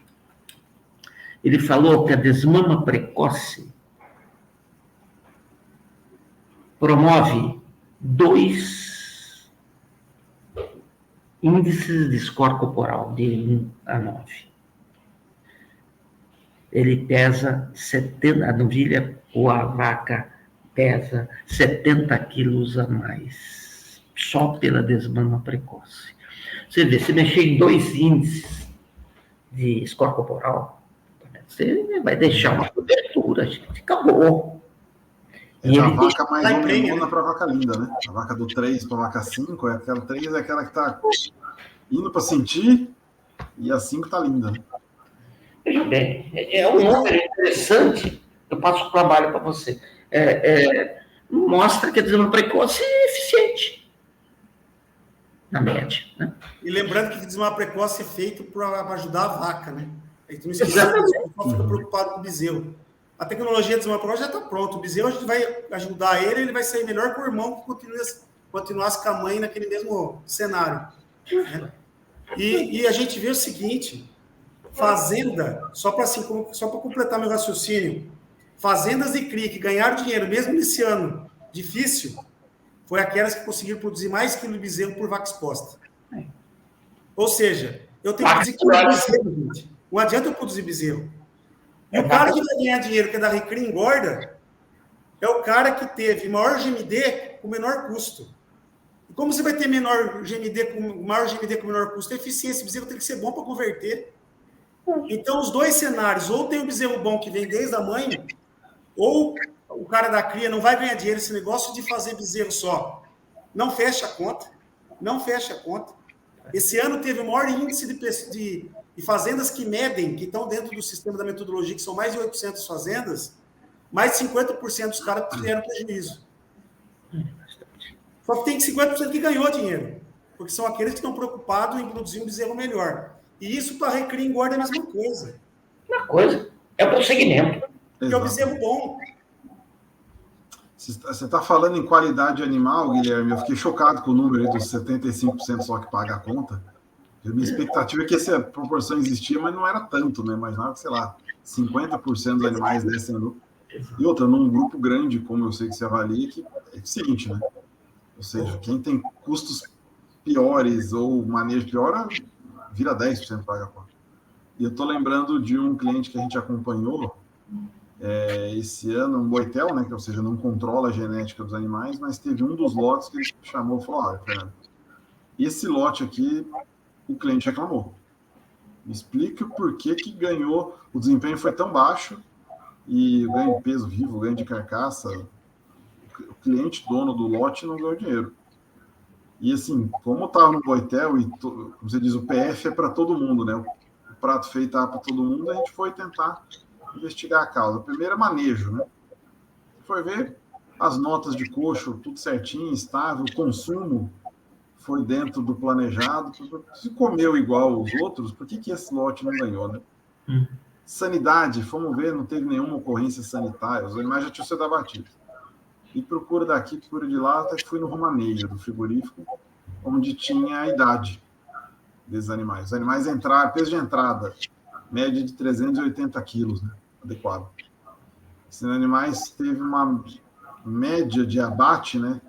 ele falou que a desmama precoce promove 2 índices de score corporal, de 1 a 9. Ele pesa 70, a novilha ou a vaca pesa 70 quilos a mais, só pela desmama precoce. Você vê, se mexer em 2 índices de score corporal, você vai deixar uma cobertura, gente, acabou. É a vaca mais hormonona para a vaca linda, né? A vaca do 3 para a vaca 5, aquela 3 é aquela que está indo para sentir, e a 5 está linda. Né? Veja bem, é um número interessante, eu passo o trabalho para você. Mostra que a desmama precoce é eficiente, na média. Né? E lembrando que a desmama precoce é feito para ajudar a vaca, né? A gente não esquece, o pessoal fica preocupado com o bezerro. A tecnologia de desmama precoce já está pronta. O bezerro, a gente vai ajudar ele vai sair melhor que o irmão que continuasse com a mãe naquele mesmo cenário. Né? E a gente vê o seguinte, fazenda, só para completar meu raciocínio, fazendas de cria que ganharam dinheiro, mesmo nesse ano difícil, foi aquelas que conseguiram produzir mais quilo de bezerro por vaca exposta. Ou seja, eu tenho que produzir quilo de bezerro, gente. Não adianta eu produzir bezerro. E o cara que vai ganhar dinheiro, que é da recria engorda, é o cara que teve maior GMD com menor custo. E como você vai ter maior GMD com menor custo? A eficiência, o bezerro tem que ser bom para converter. Então, os dois cenários, ou tem o bezerro bom que vem desde a mãe, ou o cara da cria não vai ganhar dinheiro. Esse negócio de fazer bezerro só não fecha a conta. Não fecha a conta. Esse ano teve o maior índice de fazendas que medem, que estão dentro do sistema da metodologia, que são mais de 800 fazendas, mais de 50% dos caras tiveram prejuízo. Só que tem 50% que ganhou dinheiro, porque são aqueles que estão preocupados em produzir um bezerro melhor. E isso para recria e engorda é a mesma coisa. Uma coisa, é o prosseguimento. Porque é o bezerro bom. Você está falando em qualidade animal, Guilherme, eu fiquei chocado com o número dos 75% só que paga a conta. A minha expectativa é que essa proporção existia, mas não era tanto, né? Imaginava que, sei lá, 50% dos animais dessem lucro. E outra, num grupo grande, como eu sei que você avalia, que é eficiente, né? Ou seja, quem tem custos piores ou manejo pior, vira 10% paga a conta. E eu estou lembrando de um cliente que a gente acompanhou esse ano, um boitel, né? Que, ou seja, não controla a genética dos animais, mas teve um dos lotes que ele chamou e falou: olha, Fernando, esse lote aqui, o cliente reclamou. Me explica por que ganhou, o desempenho foi tão baixo e o ganho de peso vivo, o ganho de carcaça, o cliente dono do lote não ganhou dinheiro. E assim, como estava no boitel e, como você diz, o PF é para todo mundo, né? O prato feito para todo mundo, a gente foi tentar investigar a causa. Primeiro é manejo, né? Foi ver as notas de coxo, tudo certinho, estável, o consumo foi dentro do planejado. Se comeu igual os outros, por que esse lote não ganhou, né? Sanidade, fomos ver, não teve nenhuma ocorrência sanitária, os animais já tinham sido abatidos. E procura daqui, procura de lá, até que fui no Romaneia, do frigorífico, onde tinha a idade desses animais. Os animais entraram, peso de entrada, média de 380 quilos, né? Adequado. Esses animais teve uma média de abate, né?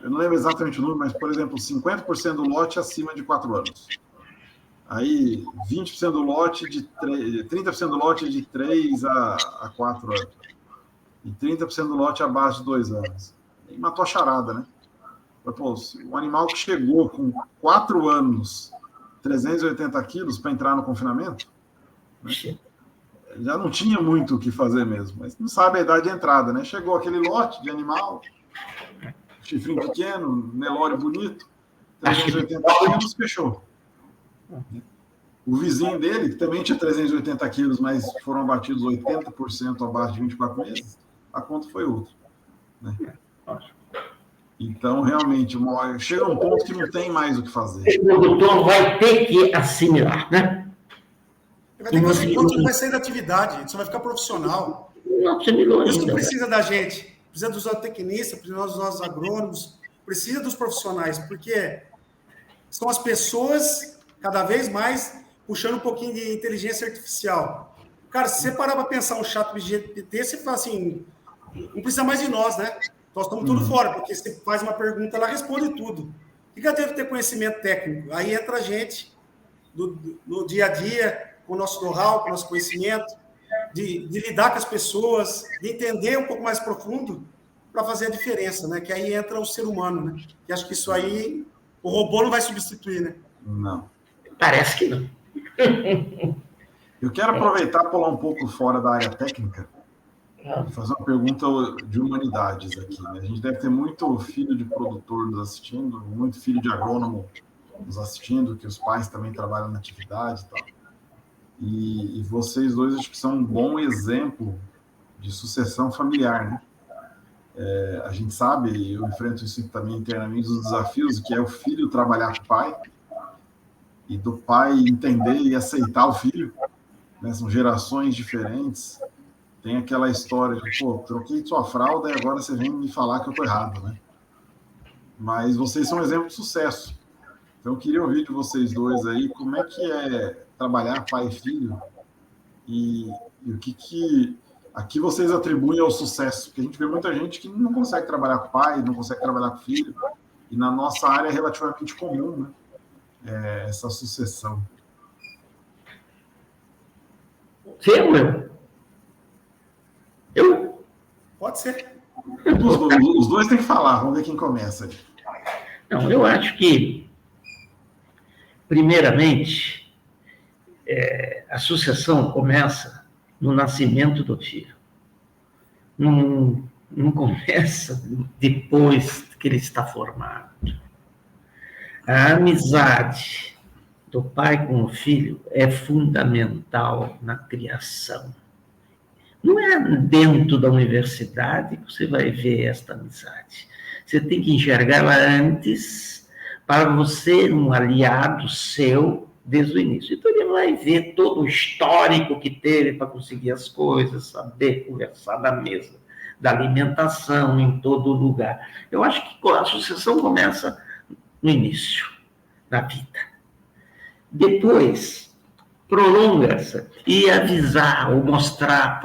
Eu não lembro exatamente o número, mas, por exemplo, 50% do lote acima de 4 anos. Aí, 20% do lote 30% do lote de 3 a 4 anos. E 30% do lote abaixo de 2 anos. E matou a charada, né? Pô, um animal que chegou com 4 anos, 380 quilos para entrar no confinamento, né? Já não tinha muito o que fazer mesmo, mas não sabe a idade de entrada, né? Chegou aquele lote de animal, chifrinho pequeno, Nelore bonito, 380 quilos, fechou. O vizinho dele, que também tinha 380 quilos, mas foram abatidos 80% abaixo de 24 meses, a conta foi outra, né? Então, realmente, chega um ponto que não tem mais o que fazer. O produtor vai ter que assimilar, né? Vai ter que fazer ponto que vai sair da atividade, você vai ficar profissional. Não assimilou ainda. Isso não precisa da gente, precisa dos zootecnistas, precisa dos nossos agrônomos, precisa dos profissionais, porque são as pessoas, cada vez mais, puxando um pouquinho de inteligência artificial. Cara, se você parar para pensar um chat GPT, você fala assim, não precisa mais de nós, né? Nós estamos tudo fora, porque você faz uma pergunta, ela responde tudo. O que ela deve ter conhecimento técnico? Aí entra a gente, no dia a dia, com o nosso know-how, com o nosso conhecimento, de lidar com as pessoas, de entender um pouco mais profundo para fazer a diferença, né? Que aí entra o ser humano, né? E acho que isso aí, o robô não vai substituir, né? Não. Parece que não. Eu quero aproveitar e pular um pouco fora da área técnica e fazer uma pergunta de humanidades aqui, né? A gente deve ter muito filho de produtor nos assistindo, muito filho de agrônomo nos assistindo, que os pais também trabalham na atividade e tal. E vocês dois acho que são um bom exemplo de sucessão familiar, né? A gente sabe, e eu enfrento isso também internamente, os desafios que é o filho trabalhar com o pai e do pai entender e aceitar o filho, né? São gerações diferentes. Tem aquela história de, pô, troquei sua fralda e agora você vem me falar que eu tô errado, né? Mas vocês são um exemplo de sucesso. Então, eu queria ouvir de vocês dois aí como é que é trabalhar pai e filho e o que aqui vocês atribuem ao sucesso. Porque a gente vê muita gente que não consegue trabalhar com pai, não consegue trabalhar com filho. E na nossa área é relativamente comum, né? Essa sucessão. Você ou eu? Eu? Pode ser. Os dois têm que falar, vamos ver quem começa aí. Não, eu acho que, primeiramente, a sucessão começa no nascimento do filho. Não começa depois que ele está formado. A amizade do pai com o filho é fundamental na criação. Não é dentro da universidade que você vai ver esta amizade. Você tem que enxergá-la antes para você, um aliado seu, desde o início. Então, ele vai ver todo o histórico que teve para conseguir as coisas, saber conversar da mesa, da alimentação em todo lugar. Eu acho que a sucessão começa no início da vida. Depois, prolonga-se e avisar ou mostrar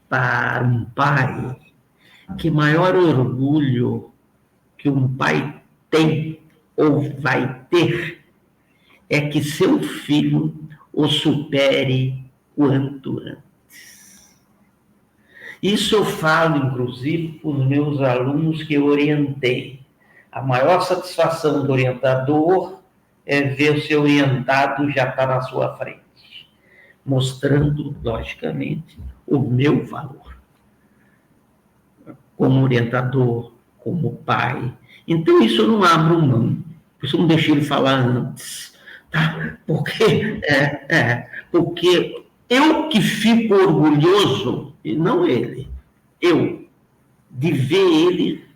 para um pai que maior orgulho que um pai tem ou vai ter é que seu filho o supere quanto antes. Isso eu falo, inclusive, para os meus alunos que eu orientei. A maior satisfação do orientador é ver o seu orientado já estar na sua frente, mostrando, logicamente, o meu valor. Como orientador, como pai. Então, isso eu não abro mão. Por isso eu não deixei ele falar antes. Tá? Porque eu que fico orgulhoso, e não ele, eu, de ver ele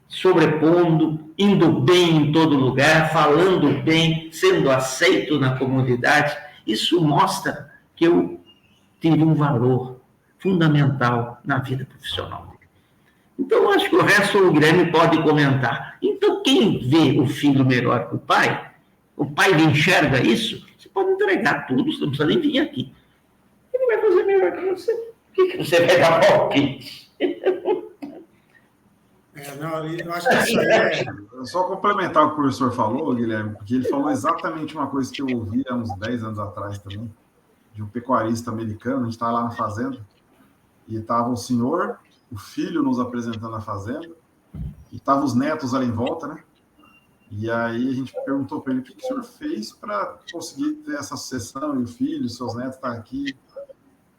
sobrepondo, indo bem em todo lugar, falando bem, sendo aceito na comunidade. Isso mostra que eu tive um valor fundamental na vida profissional dele. Então, acho que o resto o Guilherme pode comentar. Então, quem vê o filho melhor que o pai enxerga isso, você pode entregar tudo, você não precisa nem vir aqui. Ele vai fazer melhor que você. Por que você vai dar palpite? Não, eu acho que isso aí Só complementar o que o professor falou, Guilherme, porque ele falou exatamente uma coisa que eu ouvi há uns 10 anos atrás também, de um pecuarista americano. A gente estava lá na fazenda, e estava o senhor, o filho nos apresentando a fazenda, e estavam os netos ali em volta, né? E aí a gente perguntou para ele o que o senhor fez para conseguir ter essa sucessão, e o filho, seus netos estão aqui.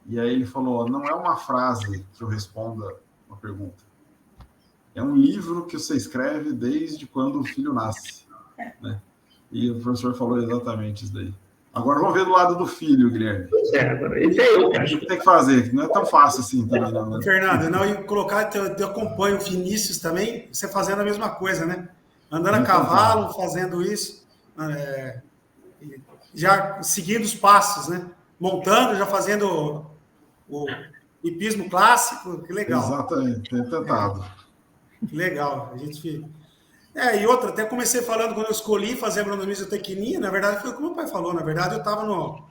E aí ele falou, não é uma frase que eu responda uma pergunta. É um livro que você escreve desde quando o filho nasce, né? E o professor falou exatamente isso daí. Agora vamos ver do lado do filho, Guilherme. Agora, eu acho que tem que fazer, não é tão fácil assim também, não, né? Fernando, não, e colocar, eu acompanho o Vinícius também, você fazendo a mesma coisa, né? Andando a cavalo, fazendo isso, já seguindo os passos, né? Montando, já fazendo o hipismo clássico, que legal. Exatamente, tem tentado. Que legal, a gente... e outra, até comecei falando quando eu escolhi fazer agronomia e zootecnia, na verdade foi o que meu pai falou, na verdade eu estava no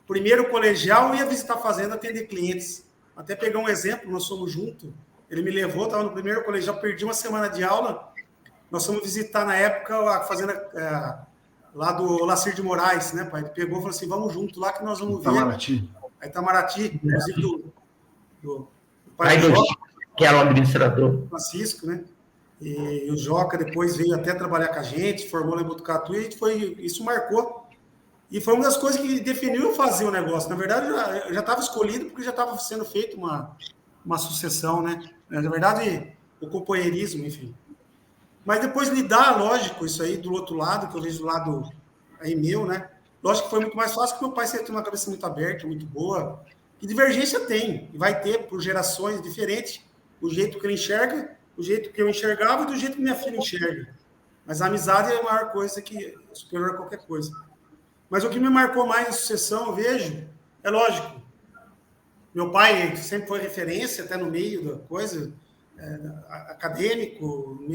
primeiro colegial, ia visitar a fazenda, atender clientes. Até pegar um exemplo, nós fomos juntos, ele me levou, estava no primeiro colegial, perdi uma semana de aula, nós fomos visitar na época a fazenda lá do Lacir de Moraes, né, pai? Ele pegou e falou assim, vamos junto lá que nós vamos ver. Itamaraty. A Itamaraty, inclusive do pai do que era o administrador. Francisco, né? E o Joca depois veio até trabalhar com a gente, formou lá em Botucatu, e isso marcou. E foi uma das coisas que definiu eu fazer o negócio. Na verdade, eu já estava escolhido porque já estava sendo feita uma sucessão, né? Na verdade, o companheirismo, enfim. Mas depois lidar, lógico, isso aí do outro lado, que eu vejo do lado aí meu, né? Lógico que foi muito mais fácil, porque meu pai sempre tem uma cabeça muito aberta, muito boa. E divergência tem, e vai ter por gerações diferentes, o jeito que ele enxerga, o jeito que eu enxergava e do jeito que minha filha enxerga. Mas a amizade é a maior coisa que é superior a qualquer coisa. Mas o que me marcou mais na sucessão, eu vejo, é lógico. Meu pai sempre foi referência, até no meio da coisa, acadêmico,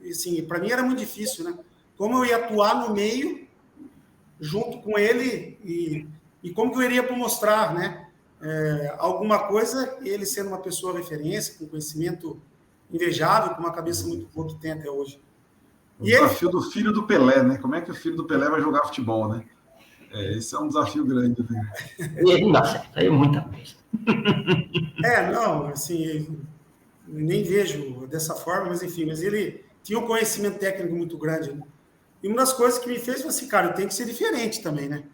assim, para mim era muito difícil, né? Como eu ia atuar no meio, junto com ele, e como que eu iria para mostrar, né? Alguma coisa, ele sendo uma pessoa referência, com conhecimento invejável, com uma cabeça muito boa que tem até hoje. O desafio do filho do Pelé, né? Como é que o filho do Pelé vai jogar futebol, né? Esse é um desafio grande. Né? E não dá certo, aí é muita coisa. Não, assim, nem vejo dessa forma, mas enfim, mas ele tinha um conhecimento técnico muito grande, né? E uma das coisas que me fez, assim, cara, eu tenho que ser diferente também, né?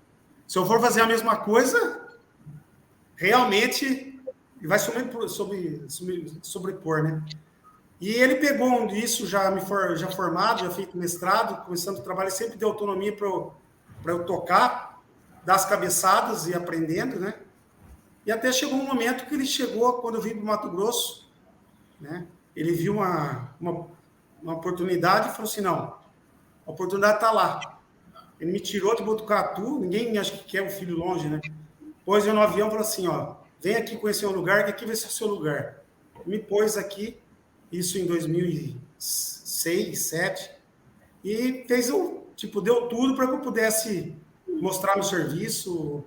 Se eu for fazer a mesma coisa, realmente vai sobrepor, né? E ele pegou isso já formado, já feito mestrado, começando o trabalho, sempre deu autonomia para eu tocar, dar as cabeçadas e aprendendo, né? E até chegou um momento que ele chegou, quando eu vim para o Mato Grosso, né? Ele viu uma oportunidade e falou assim, não, a oportunidade está lá. Ele me tirou de Botucatu, ninguém acha que quer o filho longe, né? Pôs eu no avião e falou assim, ó, vem aqui conhecer um lugar, que aqui vai ser o seu lugar. Me pôs aqui, isso em 2006, 2007, e fez deu tudo para que eu pudesse mostrar meu serviço,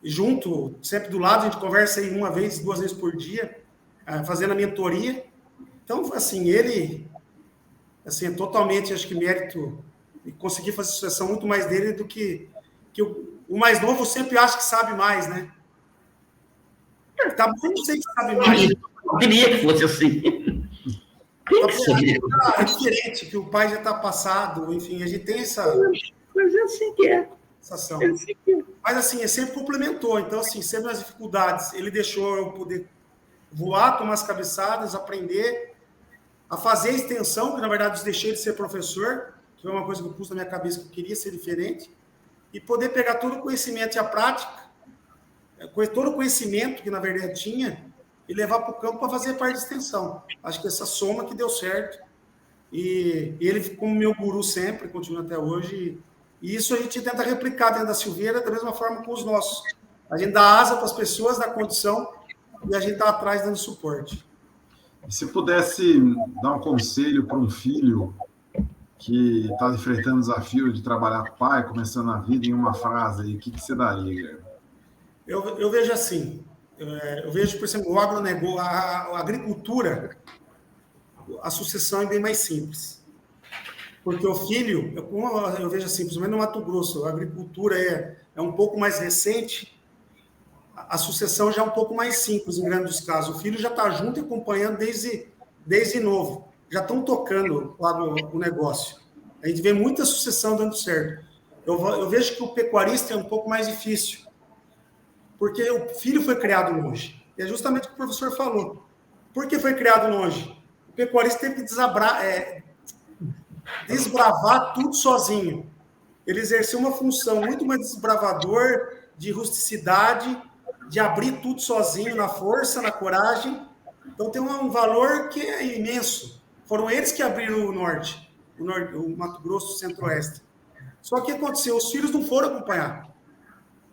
junto, sempre do lado, a gente conversa aí 1 vez, 2 vezes por dia, fazendo a mentoria. Então, assim, ele, assim, é totalmente, acho que mérito, e conseguir fazer sucessão muito mais dele do que o mais novo sempre acha que sabe mais, né? Tá bom, não sei que sabe mais. Eu queria que fosse assim. É diferente, que o pai já está passado, enfim, a gente tem essa... Mas é assim que é. Sensação. Mas, assim, ele sempre complementou. Então, assim, sempre nas dificuldades, ele deixou eu poder voar, tomar as cabeçadas, aprender, a fazer a extensão, que, na verdade, eu deixei de ser professor, que foi uma coisa que eu pus na minha cabeça, que eu queria ser diferente, e poder pegar todo o conhecimento e a prática, todo o conhecimento que, na verdade, tinha, e levar para o campo para fazer parte de extensão. Acho que essa soma que deu certo. E ele, como meu guru sempre, continua até hoje. E isso a gente tenta replicar dentro da Silveira da mesma forma com os nossos. A gente dá asa para as pessoas, dá condição, e a gente está atrás dando suporte. E se pudesse dar um conselho para um filho que está enfrentando o desafio de trabalhar com o pai, começando a vida, em uma frase, o que você daria, Guilherme? Eu vejo assim, eu vejo, por exemplo, o agronegócio, a agricultura, a sucessão é bem mais simples. Porque o filho, eu vejo assim, principalmente no Mato Grosso, a agricultura é um pouco mais recente, a sucessão já é um pouco mais simples, em grandes casos. O filho já está junto e acompanhando desde novo. Já estão tocando lá o negócio. A gente vê muita sucessão dando certo. Eu vejo que o pecuarista é um pouco mais difícil, porque o filho foi criado longe. E é justamente o que o professor falou. Por que foi criado longe? O pecuarista teve que desbravar tudo sozinho. Ele exerceu uma função muito mais desbravador, de rusticidade, de abrir tudo sozinho, na força, na coragem. Então tem um valor que é imenso. Foram eles que abriram o norte, o Mato Grosso, o centro-oeste. Só que aconteceu, os filhos não foram acompanhar.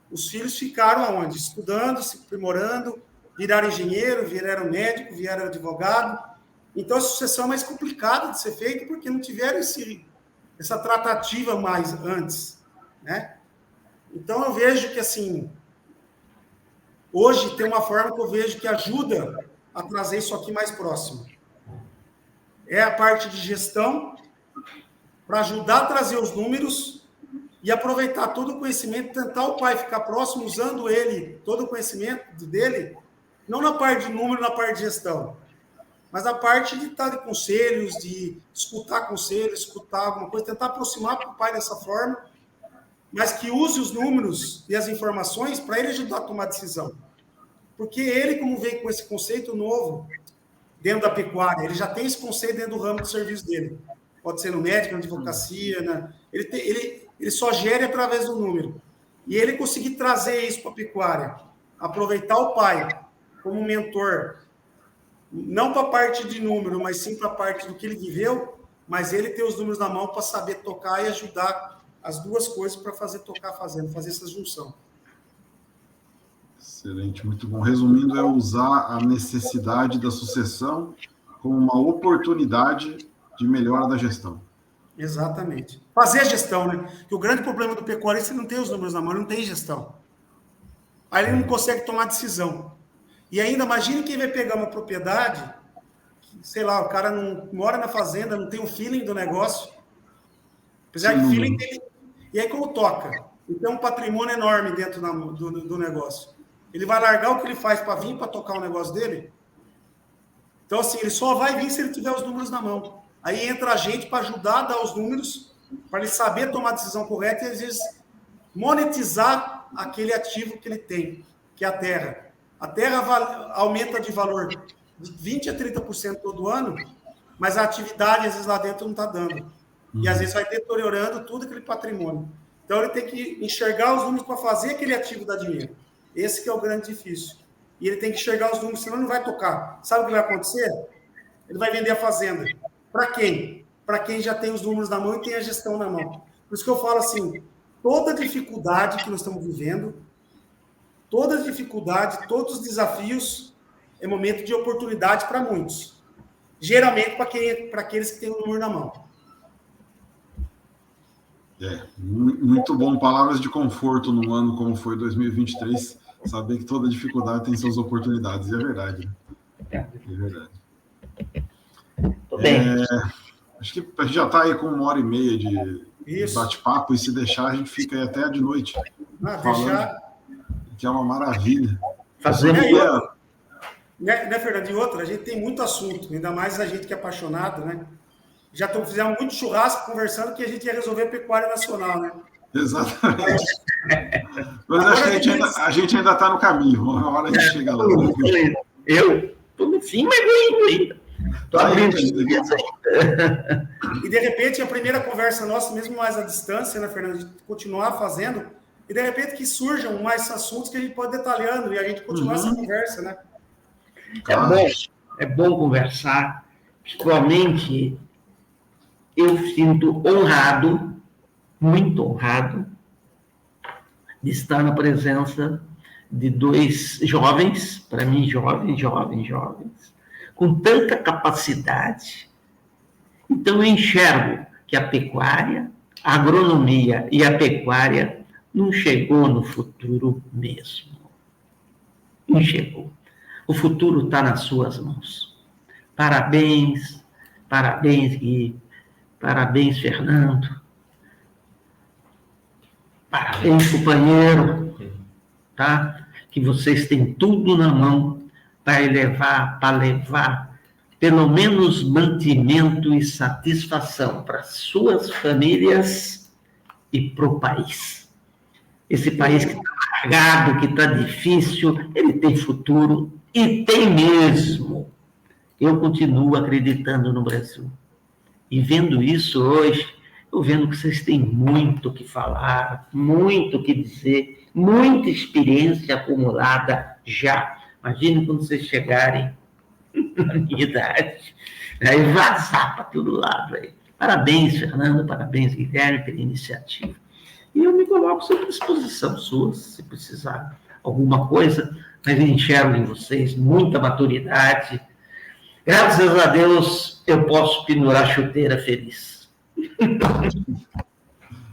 Os filhos ficaram aonde? Estudando, se aprimorando, viraram engenheiro, viraram médico, viraram advogado. Então, a sucessão é mais complicada de ser feita porque não tiveram essa tratativa mais antes, né? Então, eu vejo que, assim, hoje tem uma forma que eu vejo que ajuda a trazer isso aqui mais próximo. É a parte de gestão, para ajudar a trazer os números e aproveitar todo o conhecimento, tentar o pai ficar próximo, usando ele, todo o conhecimento dele, não na parte de número, na parte de gestão, mas a parte de estar de conselhos, de escutar conselhos, escutar alguma coisa, tentar aproximar para o pai dessa forma, mas que use os números e as informações para ele ajudar a tomar decisão. Porque ele, como veio com esse conceito novo dentro da pecuária, ele já tem esse conceito dentro do ramo de serviço dele. Pode ser no médico, na advocacia, né? Ele só gera através do número. E ele conseguir trazer isso para a pecuária, aproveitar o pai como mentor, não para a parte de número, mas sim para a parte do que ele viveu, mas ele ter os números na mão para saber tocar e ajudar as duas coisas para fazer tocar fazendo, fazer essa junção. Excelente, muito bom. Resumindo, é usar a necessidade da sucessão como uma oportunidade de melhora da gestão. Exatamente. Fazer a gestão, né? Porque o grande problema do pecuarista é não ter os números na mão, não tem gestão. Aí ele não consegue tomar decisão. E ainda, imagine quem vai pegar uma propriedade, sei lá, o cara não mora na fazenda, não tem o feeling do negócio. Apesar que o feeling dele... E aí como toca? Ele tem um patrimônio enorme dentro do negócio. Ele vai largar o que ele faz para vir para tocar o negócio dele? Então, assim, ele só vai vir se ele tiver os números na mão. Aí entra a gente para ajudar a dar os números, para ele saber tomar a decisão correta e, às vezes, monetizar aquele ativo que ele tem, que é a terra. A terra aumenta de valor de 20% a 30% todo ano, mas a atividade, às vezes, lá dentro não está dando. E, às vezes, vai deteriorando tudo aquele patrimônio. Então, ele tem que enxergar os números para fazer aquele ativo dar dinheiro. Esse que é o grande difícil. E ele tem que enxergar os números, senão ele não vai tocar. Sabe o que vai acontecer? Ele vai vender a fazenda. Para quem? Para quem já tem os números na mão e tem a gestão na mão. Por isso que eu falo assim, toda dificuldade que nós estamos vivendo, toda dificuldade, todos os desafios, é momento de oportunidade para muitos. Geralmente para aqueles que têm o número na mão. Muito bom. Palavras de conforto num ano como foi 2023. Saber que toda dificuldade tem suas oportunidades. E é verdade. Né? É verdade. Acho que a gente já está aí com 1h30 de bate-papo, e se deixar, a gente fica aí até de noite. Falando, que é uma maravilha. Né, Fernando? E outra, a gente tem muito assunto, ainda mais a gente que é apaixonado, né? Já fizemos muito churrasco conversando que a gente ia resolver a pecuária nacional, né? Exatamente. Mas acho que a gente ainda está no caminho. Uma hora a gente chega lá. Eu estou no fim, mas vou indo ainda. E de repente, a primeira conversa nossa, mesmo mais à distância, né, Fernando? A gente continuar fazendo, e de repente que surjam mais assuntos que a gente pode detalhando, e a gente continuar essa conversa, né? É bom conversar, principalmente eu sinto honrado, muito honrado, de estar na presença de 2 jovens, para mim, jovens, com tanta capacidade. Então, eu enxergo que a pecuária, a agronomia e a pecuária não chegou no futuro mesmo. Não chegou. O futuro está nas suas mãos. Parabéns, Gui, parabéns, Fernando, parabéns, companheiro, tá? Que vocês têm tudo na mão para levar pelo menos mantimento e satisfação para suas famílias e para o país. Esse país que está largado, que está difícil, ele tem futuro e tem mesmo. Eu continuo acreditando no Brasil. E vendo isso hoje, eu vendo que vocês têm muito o que falar, muito o que dizer, muita experiência acumulada já. Imagina quando vocês chegarem na minha idade, aí vazar para todo lado. Aí. Parabéns, Fernando, parabéns, Guilherme, pela iniciativa. E eu me coloco sempre à disposição sua, se precisar alguma coisa, mas eu enxergo em vocês muita maturidade. Graças a Deus, eu posso pendurar a chuteira feliz.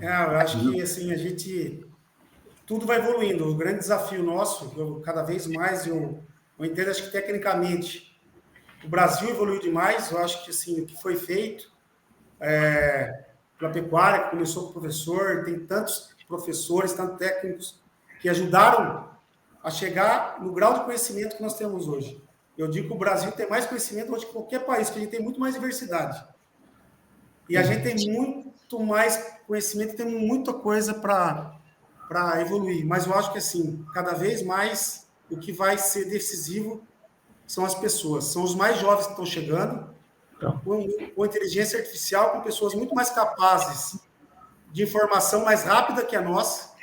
Eu acho que, assim, tudo vai evoluindo. O grande desafio nosso, cada vez mais, eu entendo, acho que tecnicamente, o Brasil evoluiu demais. Eu acho que, assim, o que foi feito pela pecuária, que começou com o professor, tem tantos professores, tantos técnicos, que ajudaram a chegar no grau de conhecimento que nós temos hoje. Eu digo que o Brasil tem mais conhecimento hoje que qualquer país, que a gente tem muito mais diversidade. E a gente tem muito mais conhecimento, tem muita coisa para evoluir. Mas eu acho que, assim, cada vez mais, o que vai ser decisivo são as pessoas. São os mais jovens que estão chegando, com inteligência artificial, com pessoas muito mais capazes de informação mais rápida que a nossa.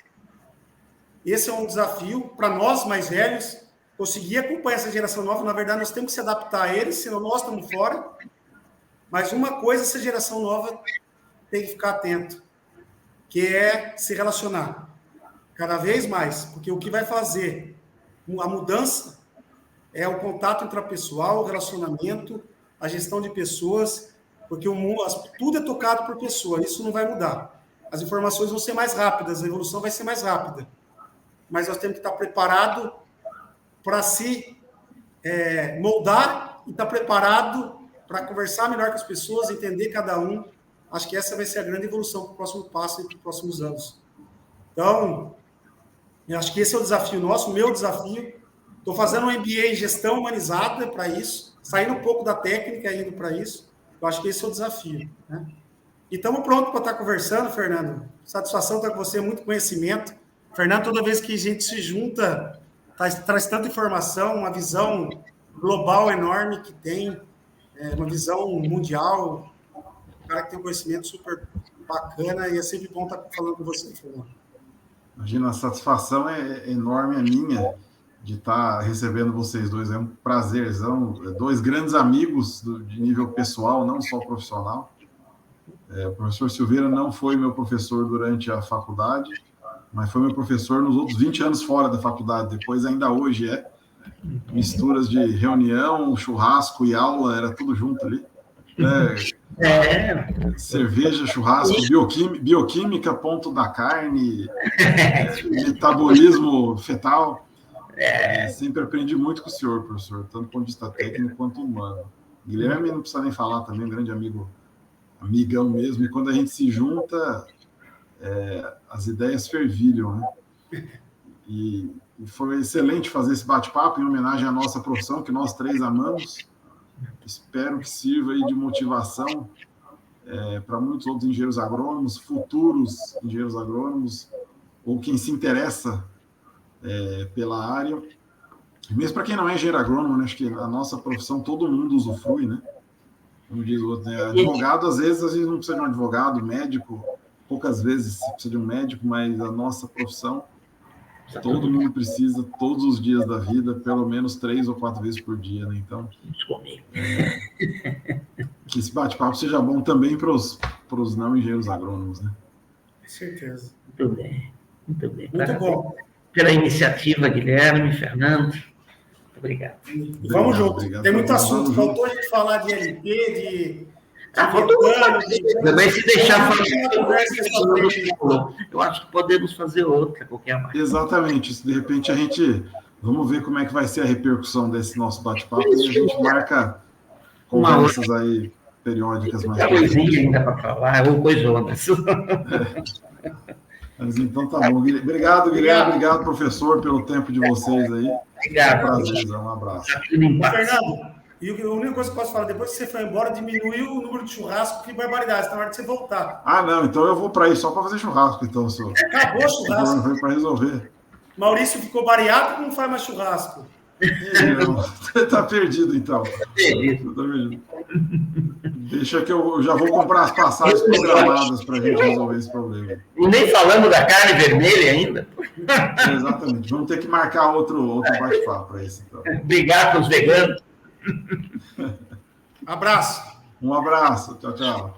Esse é um desafio para nós, mais velhos, conseguir acompanhar essa geração nova. Na verdade, nós temos que se adaptar a eles, senão nós estamos fora. Mas uma coisa, essa geração nova tem que ficar atento, que é se relacionar cada vez mais, porque o que vai fazer a mudança é o contato intrapessoal, o relacionamento, a gestão de pessoas, porque o mundo, tudo é tocado por pessoa, isso não vai mudar. As informações vão ser mais rápidas, a evolução vai ser mais rápida, mas nós temos que estar preparados para se moldar e estar preparado para conversar melhor com as pessoas, entender cada um. Acho que essa vai ser a grande evolução para o próximo passo e para os próximos anos. Então, eu acho que esse é o desafio nosso, o meu desafio. Estou fazendo um MBA em gestão humanizada para isso, saindo um pouco da técnica e indo para isso. Eu acho que esse é o desafio. Né? E estamos prontos para estar conversando, Fernando. Satisfação estar com você, muito conhecimento. Fernando, toda vez que a gente se junta, traz tanta informação, uma visão global enorme que tem. uma visão mundial, um cara que tem um conhecimento super bacana, e é sempre bom estar falando com você, Fernando. Imagina, a satisfação é enorme a minha de estar recebendo vocês dois. É um prazerzão. Dois grandes amigos de nível pessoal, não só profissional. O professor Silveira não foi meu professor durante a faculdade, mas foi meu professor nos outros 20 anos fora da faculdade. Depois, ainda hoje, misturas de reunião, churrasco e aula, era tudo junto ali. Cerveja, churrasco, bioquímica, ponto da carne, metabolismo fetal. Sempre aprendi muito com o senhor, professor, tanto do ponto de vista técnico quanto humano. Guilherme não precisa nem falar também, um grande amigão mesmo, e quando a gente se junta, as ideias fervilham, né? E foi excelente fazer esse bate-papo em homenagem à nossa profissão, que nós três amamos. Espero que sirva aí de motivação para muitos outros engenheiros agrônomos, futuros engenheiros agrônomos, ou quem se interessa pela área. Mesmo para quem não é engenheiro agrônomo, né? Acho que a nossa profissão todo mundo usufrui, né? Como diz o outro, né? Advogado, às vezes não precisa de um advogado, médico, poucas vezes precisa de um médico, mas a nossa profissão, todo mundo precisa, todos os dias da vida, pelo menos 3 ou 4 vezes por dia, né? Então, que esse bate-papo seja bom também para os não engenheiros agrônomos, né? Com certeza. Muito bem, muito bem. Muito bom. Pela iniciativa, Guilherme, Fernando. Muito obrigado. Vamos junto. Obrigado. Tem muito assunto. Faltou a gente falar de LP, de faltou mas se deixar eu acho que podemos fazer outra, qualquer mais. Exatamente. De repente a gente... Vamos ver como é que vai ser a repercussão desse nosso bate-papo e a gente marca conversas aí periódicas mais tarde. Coisinha ainda para falar, ou coisonas. Mas então tá bom. Obrigado, Guilherme. Obrigado, professor, pelo tempo de vocês aí. Obrigado. Prazerzão. Um abraço. Fernando, e a única coisa que eu posso falar, depois que você foi embora, diminuiu o número de churrasco, que barbaridade, está na hora de você voltar. Ah, não, então eu vou para aí só para fazer churrasco, então, senhor. Acabou o churrasco. Foi para resolver. Maurício ficou bariátrico e não faz mais churrasco. Tá perdido, então. Perdido. Deixa que eu já vou comprar as passagens programadas para a gente resolver esse problema. E nem falando da carne vermelha ainda. Exatamente. Vamos ter que marcar outro bate-papo para isso, então. Brigar com os veganos. Abraço. Um abraço. Tchau, tchau.